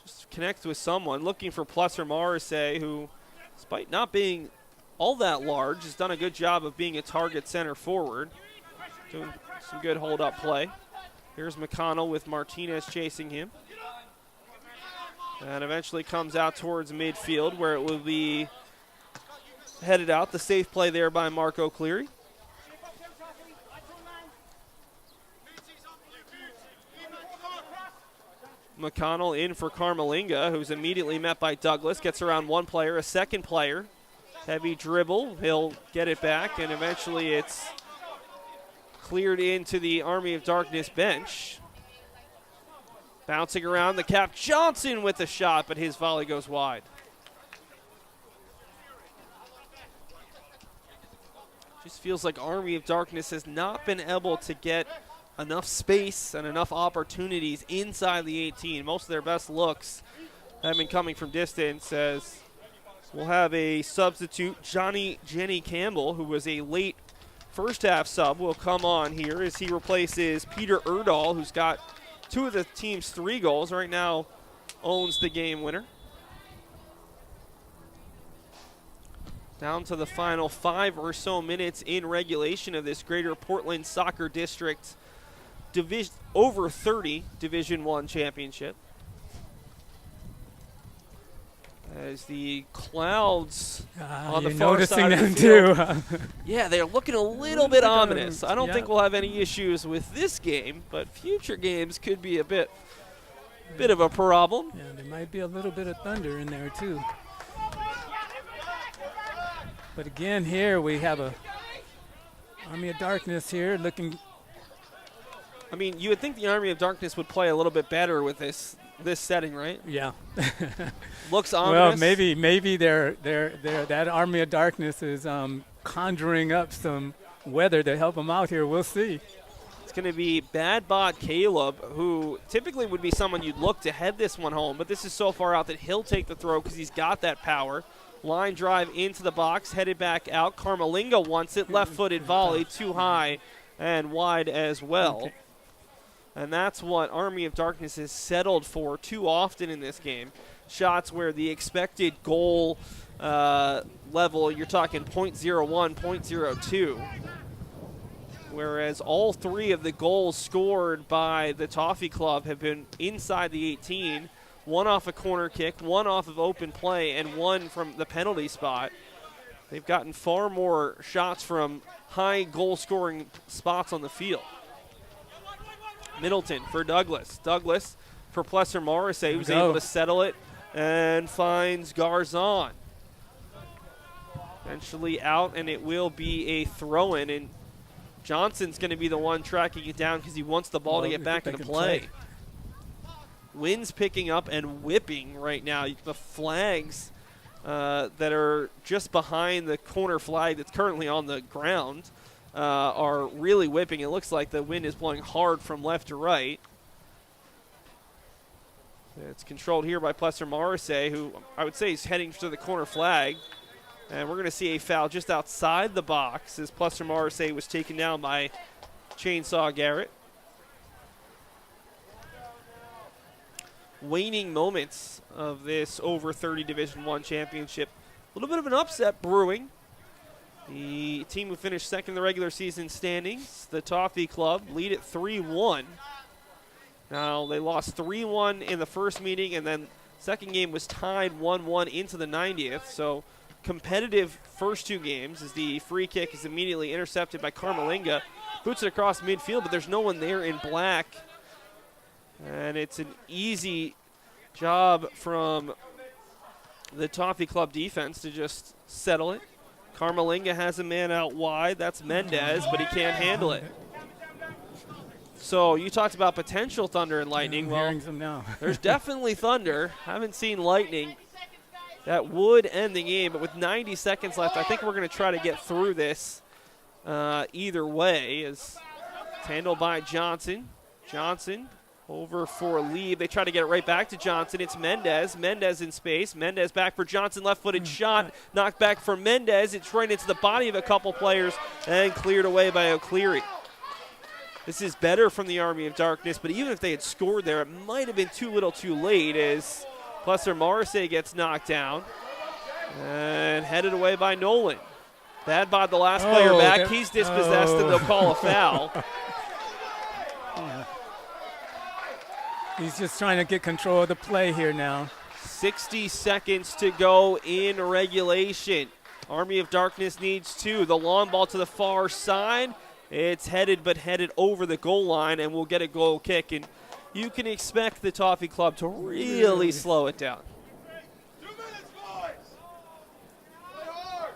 just connect with someone. Looking for Plesser Morrissey, who, despite not being all that large, has done a good job of being a target center forward. Doing some good hold-up play. Here's McConnell with Martinez chasing him. And eventually comes out towards midfield where it will be headed out. The safe play there by Marco Cleary. McConnell in for Carmelinga, who's immediately met by Douglas. Gets around one player, a second player. Heavy dribble. He'll get it back, and eventually it's cleared into the Army of Darkness bench. Bouncing around the cap. Johnson with the shot, but his volley goes wide. Just feels like Army of Darkness has not been able to get enough space and enough opportunities inside the 18. Most of their best looks have been coming from distance, as we'll have a substitute. Jenny Campbell, who was a late first half sub, will come on here as he replaces Peter Erdahl, who's got two of the team's 3 goals. Right now owns the game winner. Down to the final 5 or so minutes in regulation of this Greater Portland Soccer District over 30 Division I championship. As the clouds on the far side of the field. Too. Yeah, they're looking a little bit ominous. I don't think we'll have any issues with this game, but future games could be a bit of a problem. Yeah, there might be a little bit of thunder in there too. But again, here we have a Army of Darkness here looking. I mean, you would think the Army of Darkness would play a little bit better with this setting, right? Yeah. Looks ominous. Well, maybe that Army of Darkness is conjuring up some weather to help them out here. We'll see. It's going to be Bad Bot Caleb, who typically would be someone you'd look to head this one home, but this is so far out that he'll take the throw because he's got that power. Line drive into the box, headed back out. Carmelinga wants it, left-footed volley, too high and wide as well. Okay. And that's what Army of Darkness has settled for too often in this game. Shots where the expected goal level, you're talking .01, .02. Whereas all 3 of the goals scored by the Toffee Club have been inside the 18. 1 off a corner kick, 1 off of open play, and 1 from the penalty spot. They've gotten far more shots from high goal-scoring spots on the field. Middleton for Douglas. Douglas for Plesser Morrissey, who's able to settle it and finds Garzon. Eventually out, and it will be a throw-in, and Johnson's going to be the one tracking it down because he wants the ball to get back into play. Wind's picking up and whipping right now. The flags that are just behind the corner flag that's currently on the ground are really whipping. It looks like the wind is blowing hard from left to right. It's controlled here by Plesser Morrissey, who I would say is heading to the corner flag. And we're going to see a foul just outside the box as Plesser Morrissey was taken down by Chainsaw Garrett. Waning moments of this over 30 Division I championship. A little bit of an upset brewing. The team who finished second in the regular season standings, the Toffee Club, lead at 3-1. Now, they lost 3-1 in the first meeting, and then second game was tied 1-1 into the 90th. So competitive first 2 games as the free kick is immediately intercepted by Carmelinga. Boots it across midfield, but there's no one there in black. And it's an easy job from the Toffee Club defense to just settle it. Carmelinga has a man out wide. That's Mendez, but he can't handle it. So you talked about potential thunder and lightning. Well, there's definitely thunder. Haven't seen lightning. That would end the game, but with 90 seconds left, I think we're going to try to get through this either way. As it's handled by Johnson. Johnson over for Lee. They try to get it right back to Johnson. It's Mendez. Mendez in space. Mendez back for Johnson. Left-footed shot. Knocked back for Mendez. It's right into the body of a couple players and cleared away by O'Cleary. This is better from the Army of Darkness, but even if they had scored there, it might have been too little too late as Plesser Morrissey gets knocked down and headed away by Nolan. Bad by the last player back. He's dispossessed and they'll call a foul. Yeah. He's just trying to get control of the play here now. 60 seconds to go in regulation. Army of Darkness needs 2. The long ball to the far side. It's headed over the goal line, and we'll get a goal kick. And you can expect the Toffee Club to really slow it down. 2 minutes, boys. Play hard.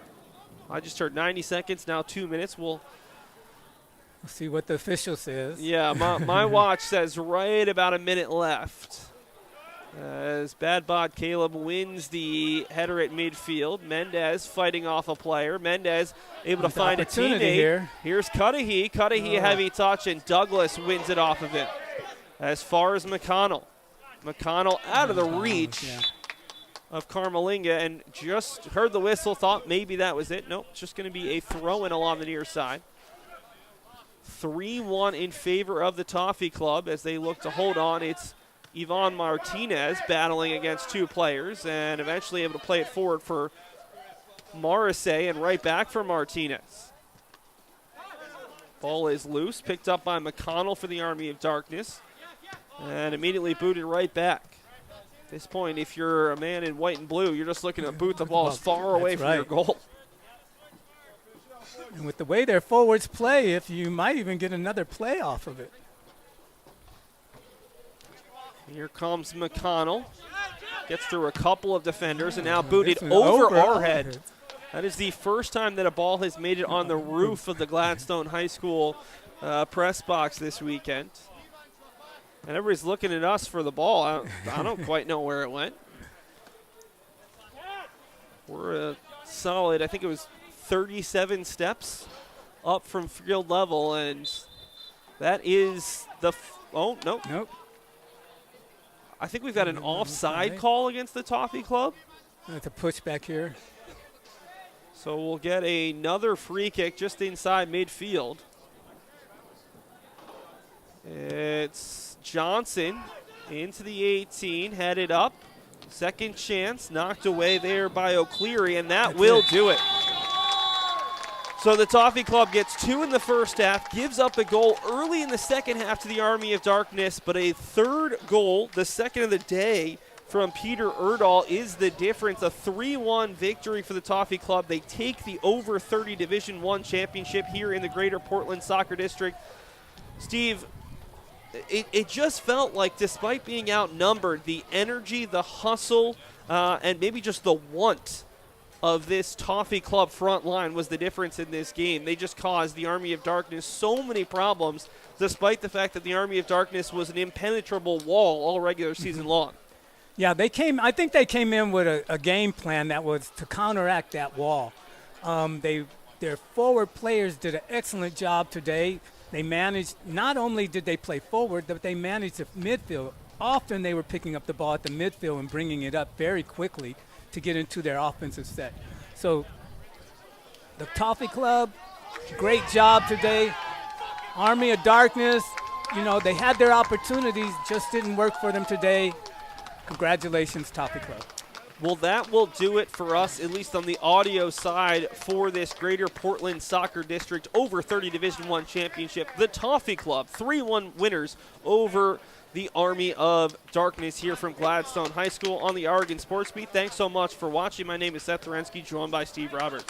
I just heard 90 seconds, now 2 minutes. We'll see what the official says. Yeah, my watch says right about a minute left. As Bad Bod Caleb wins the header at midfield. Mendez fighting off a player. Mendez able to find a teammate. Here. Here's Cudahy. Cudahy a heavy touch, and Douglas wins it off of him. As far as McConnell. McConnell out of the reach of Carmelinga, and just heard the whistle, thought maybe that was it. Nope, it's just going to be a throw-in along the near side. 3-1 in favor of the Toffee Club as they look to hold on. It's Ivan Martinez battling against 2 players and eventually able to play it forward for Morrissey and right back for Martinez. Ball is loose, picked up by McConnell for the Army of Darkness and immediately booted right back. At this point, if you're a man in white and blue, you're just looking to boot the ball as far away from your goal. And with the way their forwards play, if you might even get another play off of it. Here comes McConnell. Gets through a couple of defenders and now booted over our head. That is the first time that a ball has made it on the roof of the Gladstone High School press box this weekend. And everybody's looking at us for the ball. I don't quite know where it went. We're a solid, I think it was 37 steps up from field level, and that is the nope. I think we've got an offside call against the Toffee Club. It's a pushback here. So we'll get another free kick just inside midfield. It's Johnson into the 18, headed up. Second chance, knocked away there by O'Cleary, and that will do it. So the Toffee Club gets 2 in the first half, gives up a goal early in the second half to the Army of Darkness, but a third goal, the second of the day, from Peter Erdahl is the difference. A 3-1 victory for the Toffee Club. They take the over 30 Division I championship here in the Greater Portland Soccer District. Steve, it just felt like despite being outnumbered, the energy, the hustle, and maybe just the want of this Toffee Club front line was the difference in this game. They just caused the Army of Darkness so many problems, despite the fact that the Army of Darkness was an impenetrable wall all regular season long. Yeah, I think they came in with a game plan that was to counteract that wall. Their forward players did an excellent job today. They managed, not only did they play forward, but they managed the midfield. Often they were picking up the ball at the midfield and bringing it up very quickly to get into their offensive set. So the Toffee Club, great job today. Army of Darkness, they had their opportunities, just didn't work for them today. Congratulations, Toffee Club. Well, that will do it for us, at least on the audio side, for this Greater Portland Soccer District over 30 Division I championship. The Toffee Club, 3-1 winners over the Army of Darkness here from Gladstone High School on the Oregon Sports Beat. Thanks so much for watching. My name is Seth Orensky, joined by Steve Roberts.